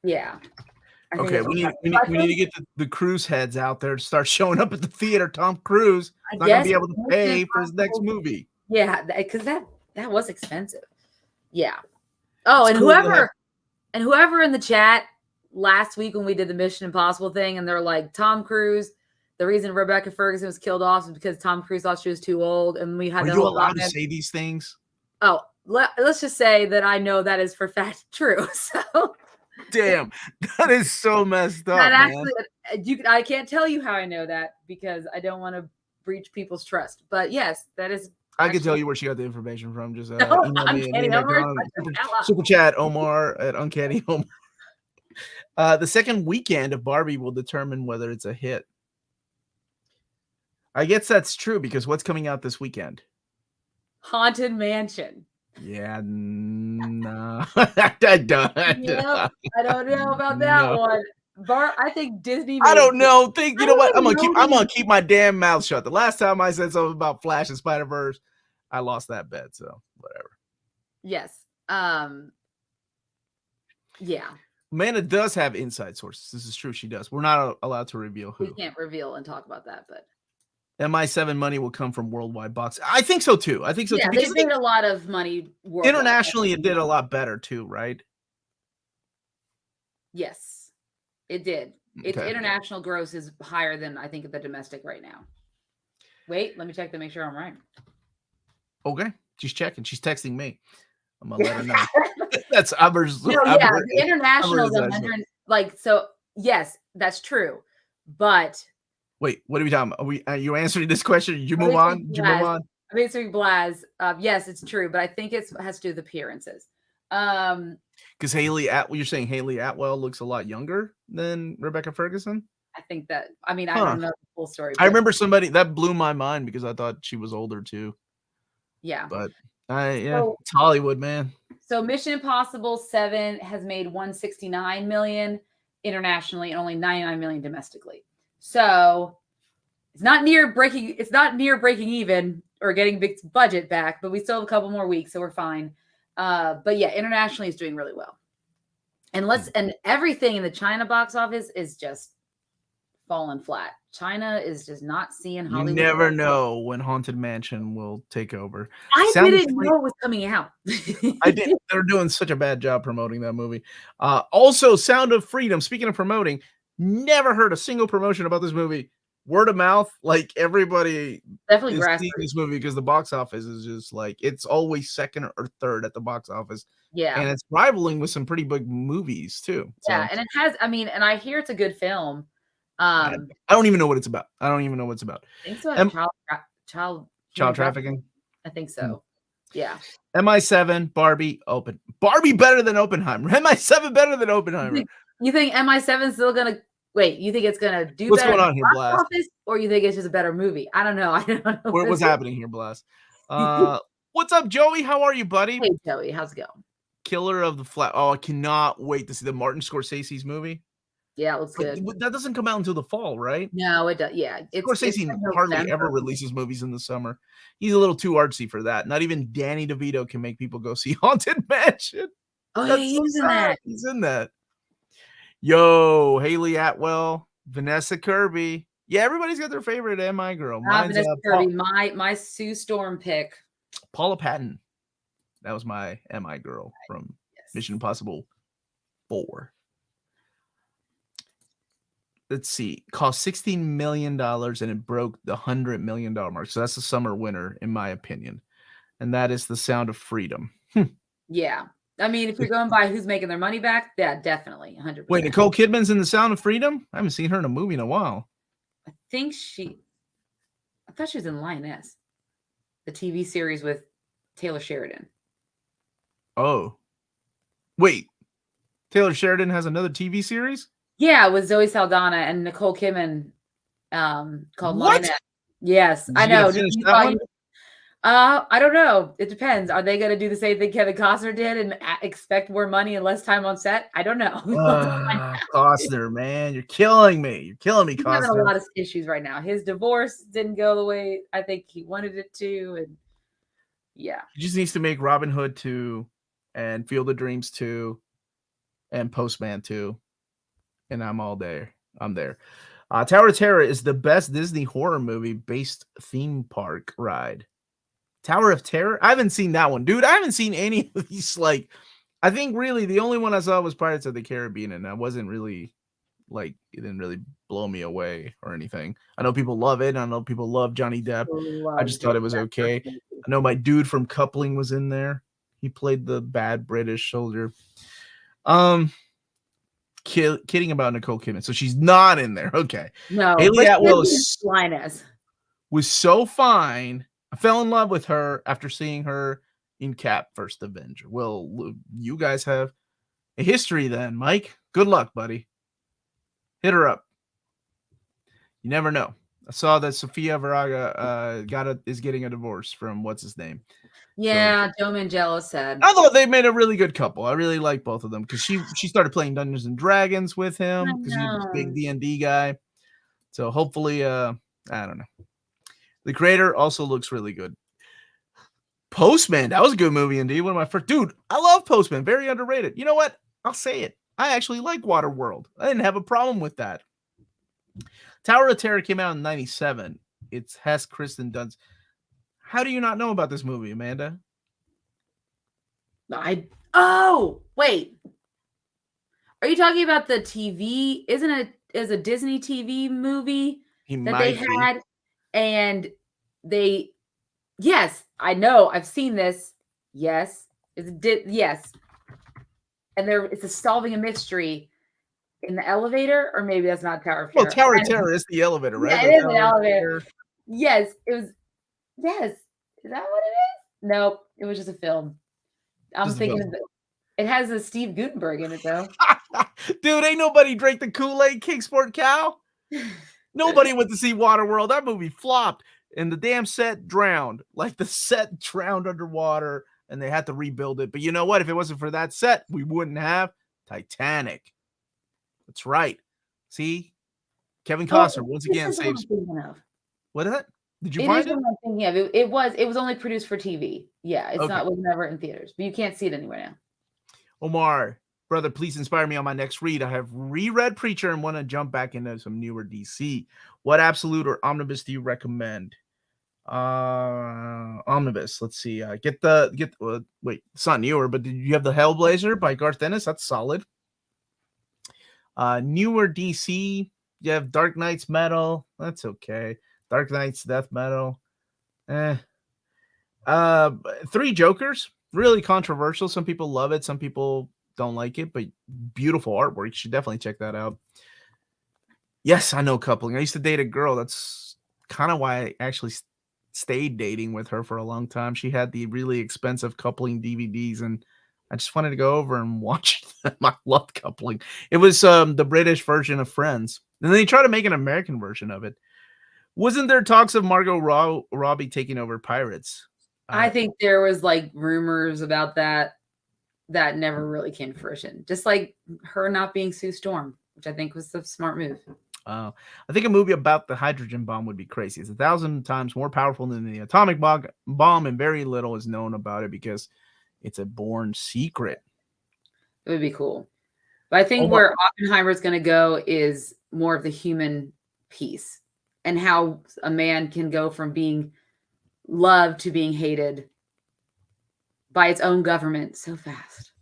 Yeah. Okay, we need to get the Cruise heads out there to start showing up at the theater. Tom Cruise is not going to be able to pay for his next movie. Yeah, because that was expensive. Yeah. Oh, It's and cool whoever in the chat last week when we did the Mission Impossible thing, and they're like, Tom Cruise, the reason Rebecca Ferguson was killed off is because Tom Cruise thought she was too old, and we had. Are you allowed to say these things? Oh, let's just say that I know that is for fact true. So. Damn, that is so messed up, man. I can't tell you how I know that because I don't want to breach people's trust. But yes, that is. I can tell you where she got the information from. Just email me Uncanny Omar, super chat Omar at Uncanny Omar. The second weekend of Barbie will determine whether it's a hit. I guess that's true because what's coming out this weekend? Haunted Mansion. Yeah, no, I don't. Yep, I don't know about that one. I think Disney. I don't know. You know what? I'm gonna keep my damn mouth shut. The last time I said something about Flash and Spider-Verse, I lost that bet. So whatever. Yes. Yeah. Amanda does have inside sources. This is true. She does. We're not allowed to reveal who. We can't reveal and talk about that, but. MI7 money will come from worldwide box. I think so too. Yeah, too. They made a lot of money worldwide. Internationally, it did a lot better too, right? Yes, it did. Its international gross is higher than I think the domestic right now. Wait, let me check to make sure I'm right. Okay, she's checking. She's texting me. I'm gonna let her know. That's others. No, yeah, the international is 100. Like, so yes, that's true, but. Wait, what are we talking about? Are you answering this question? Did you move on? I'm answering Blaz. Yes, it's true, but I think it has to do with appearances. Because you're saying Haley Atwell looks a lot younger than Rebecca Ferguson? I think that. I mean, I don't know the full story. I remember somebody that blew my mind because I thought she was older too. Yeah, but it's Hollywood, man. So Mission Impossible 7 has made $169 million internationally and only $99 million domestically. So it's not near breaking even or getting big budget back, but we still have a couple more weeks, so we're fine. But yeah, internationally it's doing really well. And everything in the China box office is just falling flat. China is just not seeing Hollywood. You never know when Haunted Mansion will take over. I didn't know it was coming out. I did. They're doing such a bad job promoting that movie. Also, Sound of Freedom. Speaking of promoting, never heard a single promotion about this movie. Word of mouth, like everybody definitely is seeing this movie because the box office is just like it's always second or third at the box office. Yeah, and it's rivaling with some pretty big movies too. Yeah, and it has. I mean, and I hear it's a good film. I don't even know what it's about. I think so. Child trafficking. I think so. Yeah. MI7, Barbie better than Oppenheimer. MI7 better than Oppenheimer. You think MI7 is still gonna? Wait, you think it's gonna do What's better going on here, Blast? Or you think it's just a better movie? I don't know. I don't know. What's happening here, Blast? What's up, Joey? How are you, buddy? Hey, Joey. How's it going? Killer of the Flat. Oh, I cannot wait to see the Martin Scorsese's movie. Yeah, it looks good. That doesn't come out until the fall, right? No, it does. Yeah, Scorsese hardly ever releases movies in the summer. He's a little too artsy for that. Not even Danny DeVito can make people go see Haunted Mansion. Oh, yeah, he's in that. He's in that. Yo, Haley Atwell, Vanessa Kirby. Yeah, everybody's got their favorite MI girl. Mine's Vanessa Kirby, my Sue Storm pick. Paula Patton. That was my MI girl from Mission Impossible 4. Let's see. Cost $16 million and it broke the $100 million mark. So that's the summer winner, in my opinion. And that is The Sound of Freedom. Yeah. I mean, if you're going by who's making their money back, yeah, definitely 100%. Wait, Nicole Kidman's in The Sound of Freedom? I haven't seen her in a movie in a while. I thought she was in Lioness, the TV series with Taylor Sheridan. Oh. Wait. Taylor Sheridan has another TV series? Yeah, with Zoe Saldana and Nicole Kidman called Lioness. Yes, I know. I don't know. It depends. Are they going to do the same thing Kevin Costner did and expect more money and less time on set? I don't know. Costner, man, you're killing me. You're killing me, Costner. He's having a lot of issues right now. His divorce didn't go the way I think he wanted it to, and yeah, he just needs to make Robin Hood 2 and Field of Dreams 2 and Postman 2, and I'm all there. I'm there. Tower of Terror is the best Disney horror movie based theme park ride. Tower of Terror? I haven't seen that one, dude. I haven't seen any of these. Like, I think really the only one I saw was Pirates of the Caribbean, and I wasn't really like, it didn't really blow me away or anything. I know people love it. I know people love Johnny Depp. I just thought it was okay. I know my dude from Coupling was in there. He played the bad British soldier. Kidding about Nicole Kidman. So she's not in there. Okay. No, Haley Atwell was so fine. I fell in love with her after seeing her in Cap First Avenger. Well, you guys have a history then, Mike. Good luck, buddy. Hit her up. You never know. I saw that Sofia Vergara is getting a divorce from what's his name. Yeah, Joe Manganiello said. I thought they made a really good couple. I really like both of them because she started playing Dungeons and Dragons with him because he was a big D&D guy. So hopefully, I don't know. The creator also looks really good. Postman, that was a good movie indeed. One of my first. Dude, I love Postman. Very underrated. You know what? I'll say it. I actually like Waterworld. I didn't have a problem with that. Tower of Terror came out in 97. It's Hess, Kristen Dunst. How do you not know about this movie, Amanda? Oh, wait. Are you talking about the TV? Isn't it is a Disney TV movie that they had? And yes, I know. I've seen this. Yes. Yes. And it's solving a mystery in the elevator, or maybe that's not Tower of Terror. Well, Tower of Terror is the elevator, right? Yeah, it is an elevator. Yes, it was. Yes. Is that what it is? Nope. It was just a film. I'm thinking it has a Steve Guttenberg in it, though. Dude, ain't nobody drank the Kool-Aid, King Sport Cow. Nobody went to see Waterworld. That movie flopped, and the damn set drowned. Like, the set drowned underwater, and they had to rebuild it. But you know what? If it wasn't for that set, we wouldn't have Titanic. That's right. See? Kevin Costner once again saves. What is that? Did you find it? I'm thinking of. It was only produced for TV. Yeah, it was never in theaters, but you can't see it anywhere now. Omar, brother, please inspire me on my next read. I have reread Preacher and want to jump back into some newer DC. What absolute or omnibus do you recommend? Omnibus. Let's see. Wait, it's not newer, but did you have the Hellblazer by Garth Ennis? That's solid. Newer DC, you have Dark Knight's Metal. That's okay. Dark Knight's Death Metal. Three Jokers. Really controversial. Some people love it. Some people don't like it, but beautiful artwork. You should definitely check that out. Yes, I know Coupling. I used to date a girl. That's kind of why I actually stayed dating with her for a long time. She had the really expensive Coupling DVDs, and I just wanted to go over and watch them. I loved Coupling. It was the British version of Friends. And they tried to make an American version of it. Wasn't there talks of Margot Robbie taking over Pirates? I think there was like rumors about that never really came to fruition. Just like her not being Sue Storm, which I think was the smart move. I think a movie about the hydrogen bomb would be crazy. It's 1,000 times more powerful than the atomic bomb, and very little is known about it because it's a born secret. It would be cool. But I think where Oppenheimer's going to go is more of the human piece and how a man can go from being loved to being hated by its own government so fast.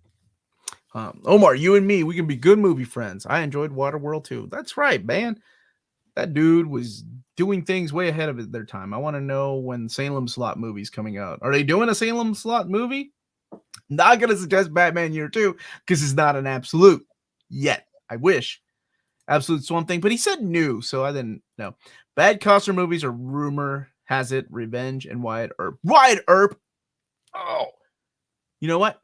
Omar, you and me, we can be good movie friends. I enjoyed Waterworld too. That's right, man. That dude was doing things way ahead of their time. I want to know when Salem Slot movie's coming out. Are they doing a Salem Slot movie? Not going to suggest Batman Year 2 because it's not an absolute yet. I wish. Absolute Swamp Thing, but he said new, so I didn't know. Bad Costner movies are rumor has it Revenge and Wyatt Earp. Wyatt Earp! Oh! You know what?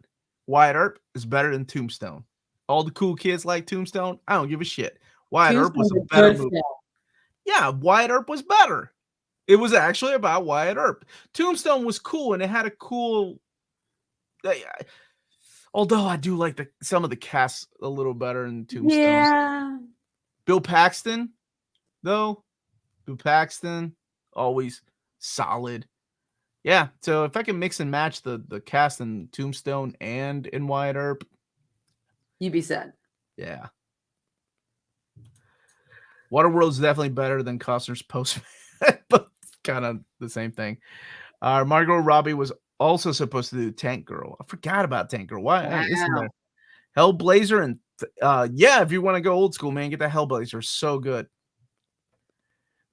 Wyatt Earp is better than Tombstone. All the cool kids like Tombstone. I don't give a shit. Wyatt Earp was a better movie. Yeah, Wyatt Earp was better. It was actually about Wyatt Earp. Tombstone was cool, and it had a cool... Although I do like some of the casts a little better in Tombstone. Yeah. Bill Paxton, though. Bill Paxton, always solid. Yeah, so if I can mix and match the cast in Tombstone and in Wyatt Earp, you'd be sad. Yeah. Waterworld's definitely better than Costner's Postman, but kind of the same thing. Margot Robbie was also supposed to do Tank Girl. I forgot about Tank Girl. Why isn't there? Hellblazer and if you want to go old school, man, get that Hellblazer. So good.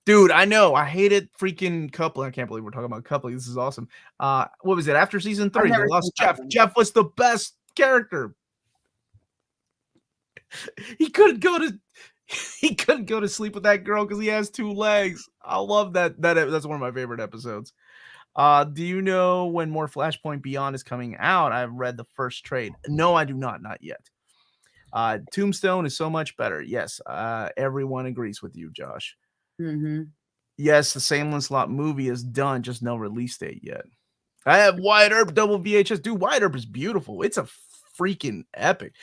Dude, I know. I hated freaking Coupling. I can't believe we're talking about Coupling. This is awesome. What was it? After season 3, they lost Jeff. Jeff was the best character. He couldn't go to sleep with that girl because he has 2 legs. I love that. That's one of my favorite episodes. Do you know when more Flashpoint Beyond is coming out? I've read the first trade. No, I do not yet. Tombstone is so much better. Yes, everyone agrees with you, Josh. Mm-hmm. Yes, the Sam Lancelot movie is done, just no release date yet. I have Wyatt Earp double VHS. Dude, Wyatt Earp is beautiful. It's a freaking epic.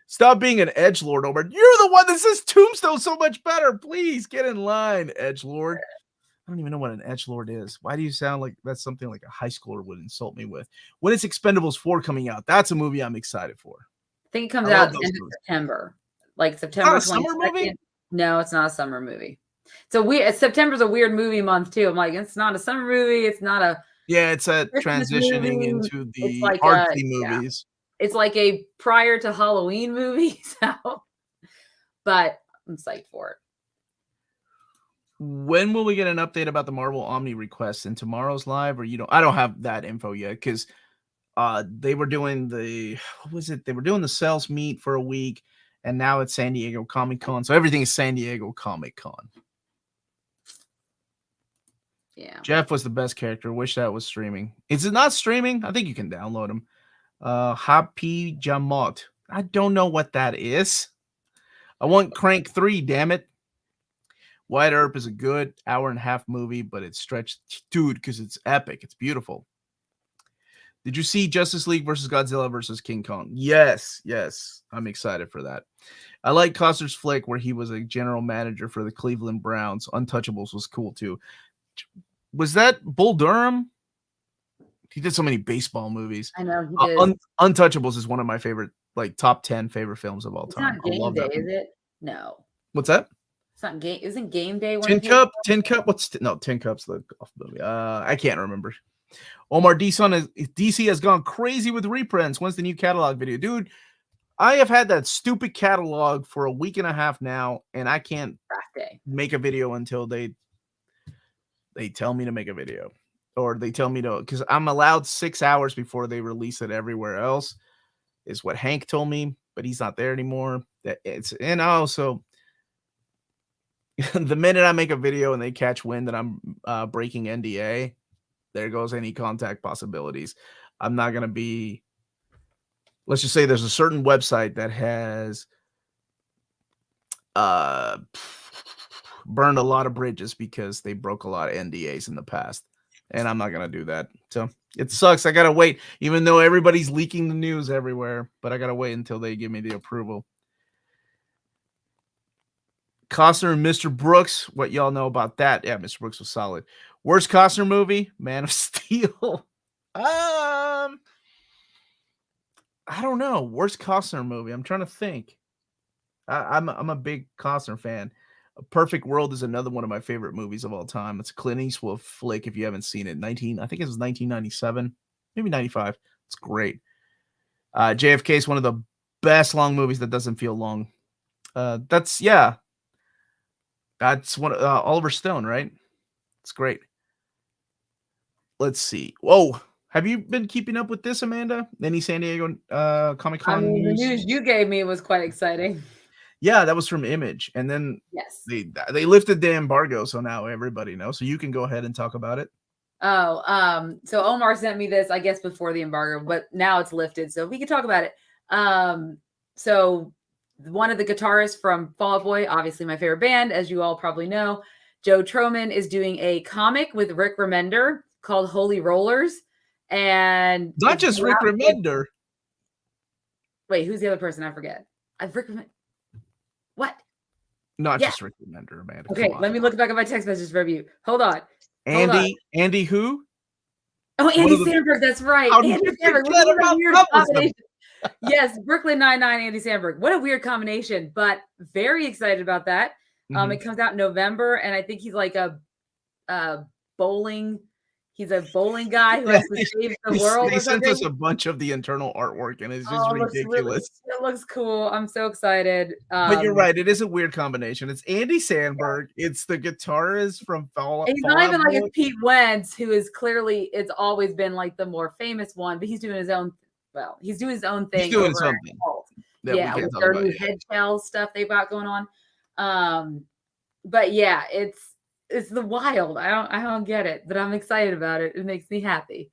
Stop being an edgelord, Omar. You're the one that says Tombstone so much better. Please get in line, edgelord. I don't even know what an edgelord is. Why do you sound like that's something like a high schooler would insult me with? When is Expendables 4 coming out? That's a movie I'm excited for. I think it comes out at the end of September. Like September 22nd. It's not a summer movie? No, it's not a summer movie. So September's a weird movie month too. I'm like, it's not a summer movie. It's not a it's a transitioning into the artsy movies. Yeah. It's like a prior to Halloween movie. So, but I'm psyched for it. When will we get an update about the Marvel Omni request in tomorrow's live? Or I don't have that info yet because they were doing They were doing the sales meet for a week, and now it's San Diego Comic-Con. So everything is San Diego Comic-Con. Yeah. Jeff was the best character. Wish that was streaming. Is it not streaming? I think you can download them. Happy Jamot. I don't know what that is. I want Crank 3, damn it. Wyatt Earp is a good 1.5-hour movie, but it's stretched, dude, because it's epic. It's beautiful. Did you see Justice League versus Godzilla versus King Kong? Yes. I'm excited for that. I like Costner's flick where he was a general manager for the Cleveland Browns. Untouchables was cool too. Was that Bull Durham? He did so many baseball movies. I know he did. Untouchables is one of my favorite, like top 10 favorite films of all time. It's not Game Day, is it? No. What's that? It's not Game. Isn't Game Day one? Tin Cup. Tin Cup's the golf movie. I can't remember. Omar DC has gone crazy with reprints. When's the new catalog video, dude? I have had that stupid catalog for a week and a half now, and I can't make a video until they tell me to make a video. Or they tell me to, because I'm allowed 6 hours before they release it everywhere else, is what Hank told me, but he's not there anymore. And also, the minute I make a video and they catch wind that I'm breaking NDA, there goes any contact possibilities. I'm not going to be, let's just say there's a certain website that has burned a lot of bridges because they broke a lot of NDAs in the past. And I'm not going to do that. So it sucks. I got to wait, even though everybody's leaking the news everywhere. But I got to wait until they give me the approval. Costner and Mr. Brooks. What y'all know about that? Yeah, Mr. Brooks was solid. Worst Costner movie? Man of Steel. I don't know. Worst Costner movie? I'm trying to think. I'm a big Costner fan. A Perfect World is another one of my favorite movies of all time. It's a Clint Eastwood flick if you haven't seen it. I think it was 1997, maybe 95. It's great. JFK is one of the best long movies that doesn't feel long. That's one Oliver Stone, right? It's great. Let's see. Whoa. Have you been keeping up with this, Amanda? Any San Diego Comic-Con news? The news you gave me was quite exciting. Yeah, that was from Image. And then they lifted the embargo, so now everybody knows. So you can go ahead and talk about it. Oh, so Omar sent me this, I guess, before the embargo, but now it's lifted, so we can talk about it. So one of the guitarists from Fall Out Boy, obviously my favorite band, as you all probably know, Joe Troman, is doing a comic with Rick Remender called Holy Rollers. And not just Rick Remender. Wait, who's the other person? I forget. What? Not just Rick Remender, Amanda. Okay, let me look back at my text message review. Hold on. Andy who? Oh, Andy Samberg. That's right. Andy Samberg. What a weird combination. Yes, Brooklyn Nine-Nine, Andy Samberg. What a weird combination, but very excited about that. It comes out in November, and I think he's like a bowling. He's a bowling guy who has to save the world. They sent us a bunch of the internal artwork, and it's just ridiculous. It looks cool. I'm so excited. But you're right. It is a weird combination. It's Andy Samberg. Yeah. It's the guitarist from Fall. He's not even like it's Pete Wentz, who is clearly, it's always been like the more famous one, but he's doing his own. Well, he's doing his own thing. He's doing something. Yeah, with their new head shell stuff they've got going on. But yeah, it's the wild. I don't get it, but I'm excited about it. It makes me happy.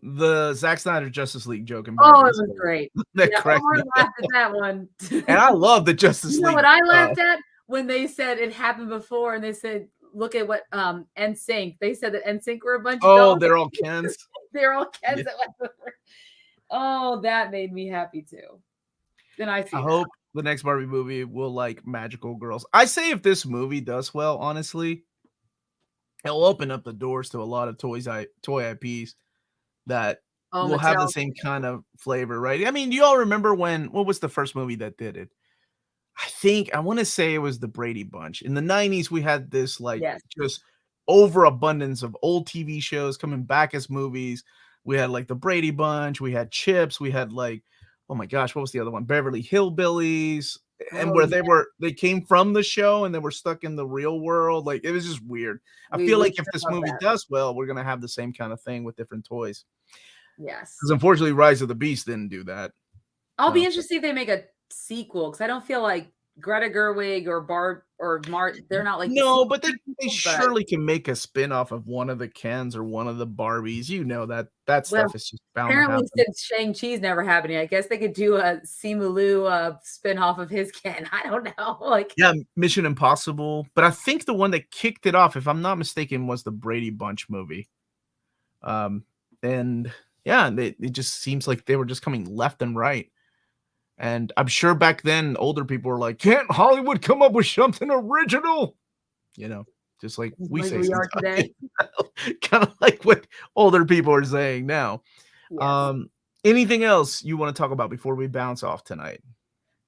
The Zack Snyder Justice League joke. It was great. Omar laughed at that one. And I love the Justice League. You know what I laughed at? When they said it happened before, and they said, look at what NSYNC. They said that NSYNC were a bunch of dogs. They're all Kens. They're all Kens. Yeah. Oh, that made me happy too. Then I hope the next Barbie movie will like magical girls. I say if this movie does well, honestly, it'll open up the doors to a lot of toy IPs that will have the same kind of flavor, right? I mean, do you all remember what was the first movie that did it? I want to say it was the Brady Bunch. In the 90s, we had this just overabundance of old TV shows coming back as movies. We had like the Brady Bunch, we had Chips, we had like, oh my gosh, what was the other one? Beverly Hillbillies. And they came from the show and they were stuck in the real world. Like, it was just weird. I feel like if this movie does well, we're going to have the same kind of thing with different toys. Yes. Because unfortunately, Rise of the Beast didn't do that. I'll be interested if they make a sequel, because I don't feel like Greta Gerwig or Barb or Mart, they're not like but they surely can make a spin-off of one of the Kens or one of the Barbies. You know that stuff is just bound apparently to happen. Since Shang-Chi's never happening, I guess they could do a Simu Liu spin-off of his Ken. I don't know. Mission Impossible. But I think the one that kicked it off, if I'm not mistaken, was the Brady Bunch movie. It just seems like they were just coming left and right. And I'm sure back then, older people were like, can't Hollywood come up with something original? You know, just like we say we are today. Kind of like what older people are saying now. Yes. Anything else you want to talk about before we bounce off tonight?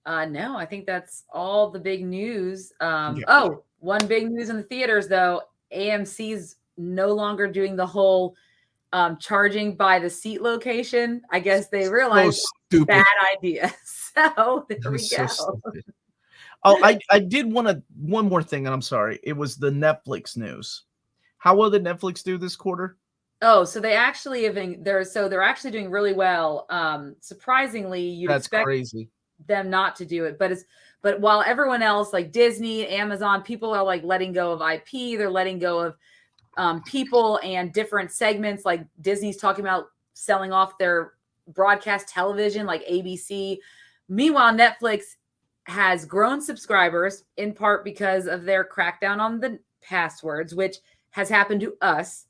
No, I think that's all the big news. Oh, one big news in the theaters, though. AMC's no longer doing the whole charging by the seat location. I guess they realized bad idea. So there we go. So I did one more thing, and I'm sorry. It was the Netflix news. How well did Netflix do this quarter? Oh, so they actually they're actually doing really well. Surprisingly, you'd expect them not to do it, but while everyone else like Disney, Amazon, people are like letting go of IP, they're letting go of people and different segments. Like Disney's talking about selling off their broadcast television, like ABC. Meanwhile, Netflix has grown subscribers in part because of their crackdown on the passwords, which has happened to us.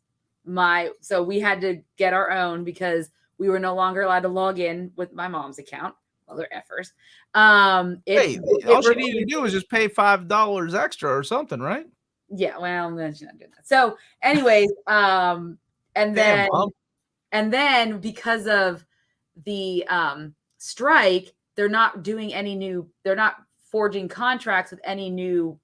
So we had to get our own because we were no longer allowed to log in with my mom's account. Mother effers. All she needed to do was just pay $5 extra or something, right? Yeah, well, then she's not doing that. So, anyways, and then because of the strike, they're not forging contracts with any new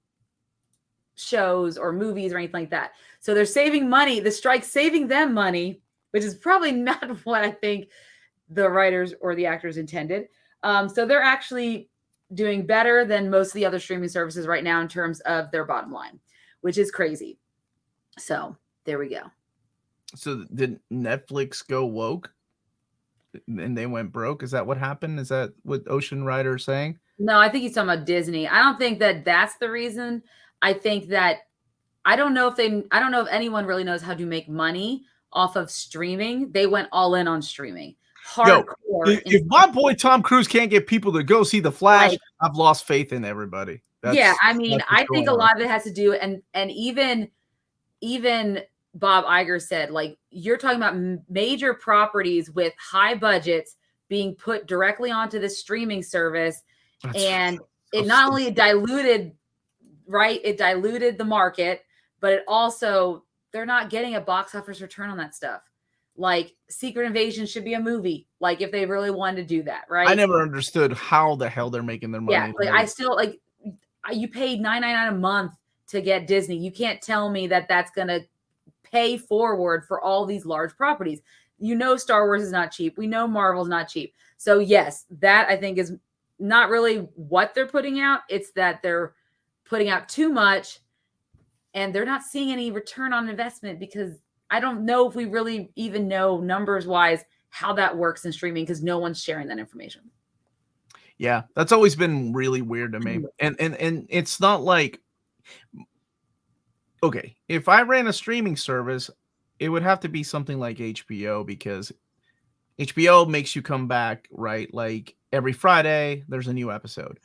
shows or movies or anything like that. So they're saving money. The strike's saving them money, which is probably not what I think the writers or the actors intended. So they're actually doing better than most of the other streaming services right now in terms of their bottom line, which is crazy. So there we go. So did Netflix go woke and they went broke? Is that what happened? Is that what Ocean Rider is saying? No, I think he's talking about Disney. I don't think that that's the reason. I think that I don't know if anyone really knows how to make money off of streaming. They went all in on streaming. Hardcore. If my boy Tom Cruise can't get people to go see The Flash, I've lost faith in everybody. I think a lot of it has to do, and even Bob Iger said, like, you're talking about major properties with high budgets being put directly onto the streaming service. It not only diluted the market, but it also, they're not getting a box office return on that stuff. Like Secret Invasion should be a movie. Like if they really wanted to do that, right? I never understood how the hell they're making their money. Yeah, like I still you paid $9.99 a month to get Disney. You can't tell me that that's gonna pay forward for all these large properties. Star Wars is not cheap. We know Marvel's not cheap. So yes, that I think is not really what they're putting out. It's that they're putting out too much and they're not seeing any return on investment, because I don't know if we really even know numbers wise how that works in streaming, because no one's sharing that information. Yeah, that's always been really weird to me. And it's not like, okay, if I ran a streaming service, it would have to be something like HBO, because HBO makes you come back, right? Like every Friday, there's a new episode.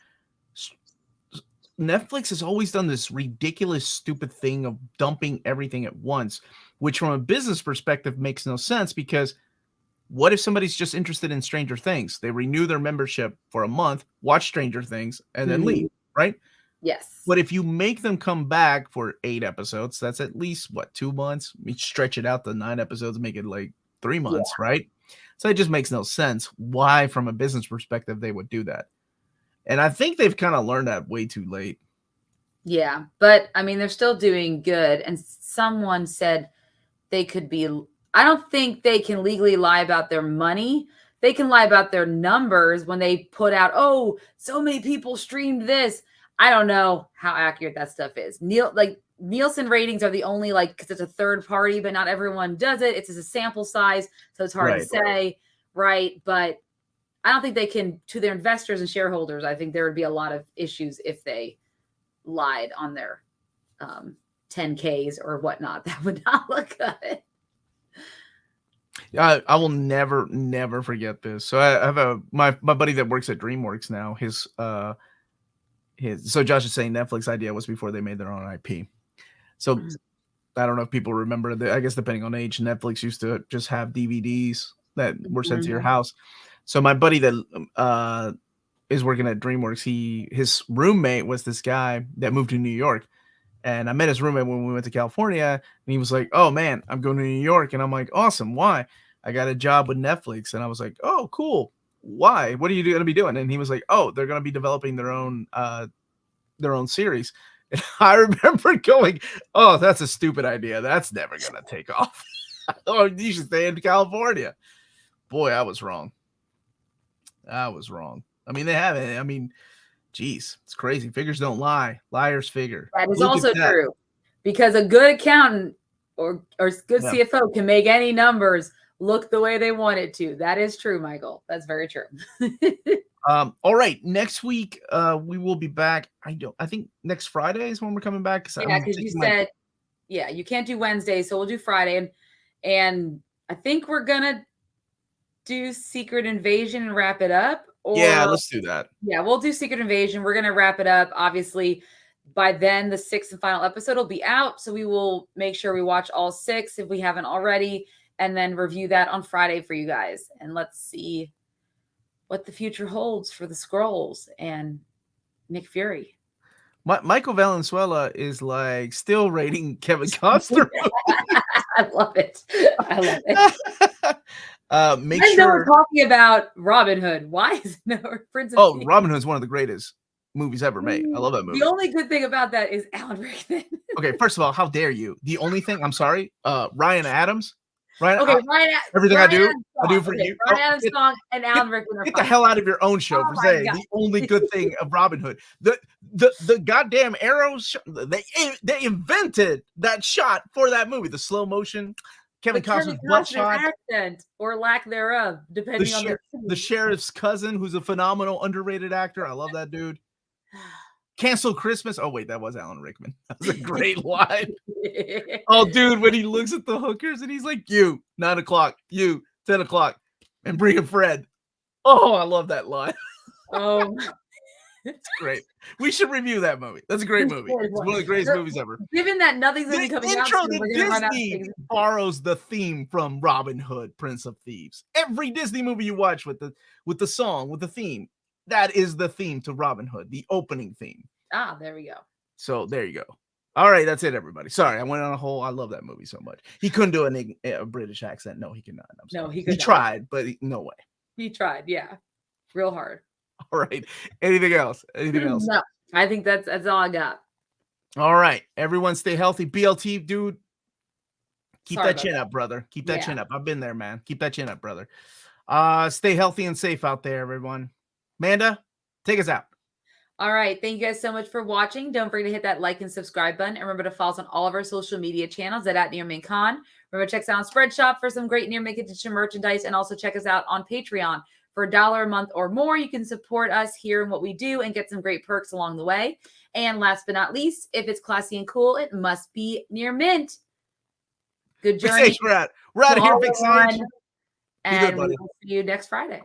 Netflix has always done this ridiculous, stupid thing of dumping everything at once, which from a business perspective makes no sense, because what if somebody's just interested in Stranger Things? They renew their membership for a month, watch Stranger Things, and then leave, right? Yes. But if you make them come back for 8 episodes, that's at least, 2 months? You stretch it out to 9 episodes, make it like 3 months, right? So it just makes no sense why, from a business perspective, they would do that. And I think they've kind of learned that way too late. Yeah, but I mean, they're still doing good. And someone said they could be, I don't think they can legally lie about their money. They can lie about their numbers when they put out, oh, so many people streamed this. I don't know how accurate that stuff is. Nielsen ratings are the only, because it's a third party, but not everyone does it. It's just a sample size, so it's hard to say, right? But I don't think they can, to their investors and shareholders, I think there would be a lot of issues if they lied on their 10Ks or whatnot. That would not look good. I will never forget this. So I have my buddy that works at DreamWorks now. So Josh is saying Netflix idea was before they made their own IP. So I don't know if people remember that. I guess depending on age, Netflix used to just have DVDs that were sent to your house. So my buddy that is working at DreamWorks, his roommate was this guy that moved to New York. And I met his roommate when we went to California, and he was like, oh man, I'm going to New York. And I'm like, awesome. Why? I got a job with Netflix. And I was like, oh, cool. Why? What are you going to be doing? And he was like, oh, they're going to be developing their own series. And I remember going, oh, that's a stupid idea. That's never going to take off. Oh, you should stay in California. Boy, I was wrong. I mean, they haven't. I mean, geez, it's crazy. Figures don't lie. Liars figure. That is also true, because a good accountant or good CFO can make any numbers look the way they want it to. That is true, Michael. That's very true. All right. Next week, we will be back. I think next Friday is when we're coming back. Yeah, because you said, you can't do Wednesday, so we'll do Friday. And I think we're gonna do Secret Invasion and wrap it up. Yeah, let's do that. Yeah, we'll do Secret Invasion. We're gonna wrap it up. Obviously, by then the 6th and final episode will be out, so we will make sure we watch all 6 if we haven't already, and then review that on Friday for you guys. And let's see what the future holds for the Skrulls and Nick Fury. Michael Valenzuela is still rating Kevin Costner. I love it. Make sure we're talking about Robin Hood. Why is no Prince of Thieves? Robin Hood is one of the greatest movies ever made. I love that movie. The only good thing about that is Alan Rickman. Okay, first of all, how dare you? The only thing, I'm sorry, Ryan Adams. Everything I do for you. Ryan Adams' song and Alan Rickman. Get the hell out of your own show for saying the only good thing of Robin Hood. The goddamn arrows. They invented that shot for that movie. The slow motion. Kevin Costner's butt shot, accent or lack thereof, depending on the sheriff's cousin, who's a phenomenal underrated actor. I love that dude. Cancel Christmas. Oh wait, that was Alan Rickman. That was a great line. Oh, dude, when he looks at the hookers and he's like, "You 9 o'clock, you 10 o'clock, and bring a friend." Oh, I love that line. It's great. We should review that movie. That's a great movie. It's one of the greatest movies ever. Given that nothing's going to be coming out soon, we're going to run out of things. Borrows the theme from Robin Hood, Prince of Thieves. Every Disney movie you watch with the song, with the theme, that is the theme to Robin Hood, the opening theme. There we go. So there you go. All right, that's it, everybody. Sorry, I went on a whole. I love that movie so much. He couldn't do a British accent. No, he cannot. No, he tried, but no way. He tried, yeah, real hard. All right. Anything else? No, I think that's all I got. All right. Everyone stay healthy. BLT, dude. Keep that chin up, brother. Keep that chin up. I've been there, man. Keep that chin up, brother. Stay healthy and safe out there, everyone. Amanda, take us out. All right. Thank you guys so much for watching. Don't forget to hit that like and subscribe button. And remember to follow us on all of our social media channels at nearmintcon. Remember to check us out on Spreadshop for some great Near Mint Edition merchandise. And also check us out on Patreon. For $1 a month or more, you can support us here in what we do and get some great perks along the way. And last but not least, if it's classy and cool, it must be Near Mint. Good journey. We're out of here, Big Sage. And we will see you next Friday.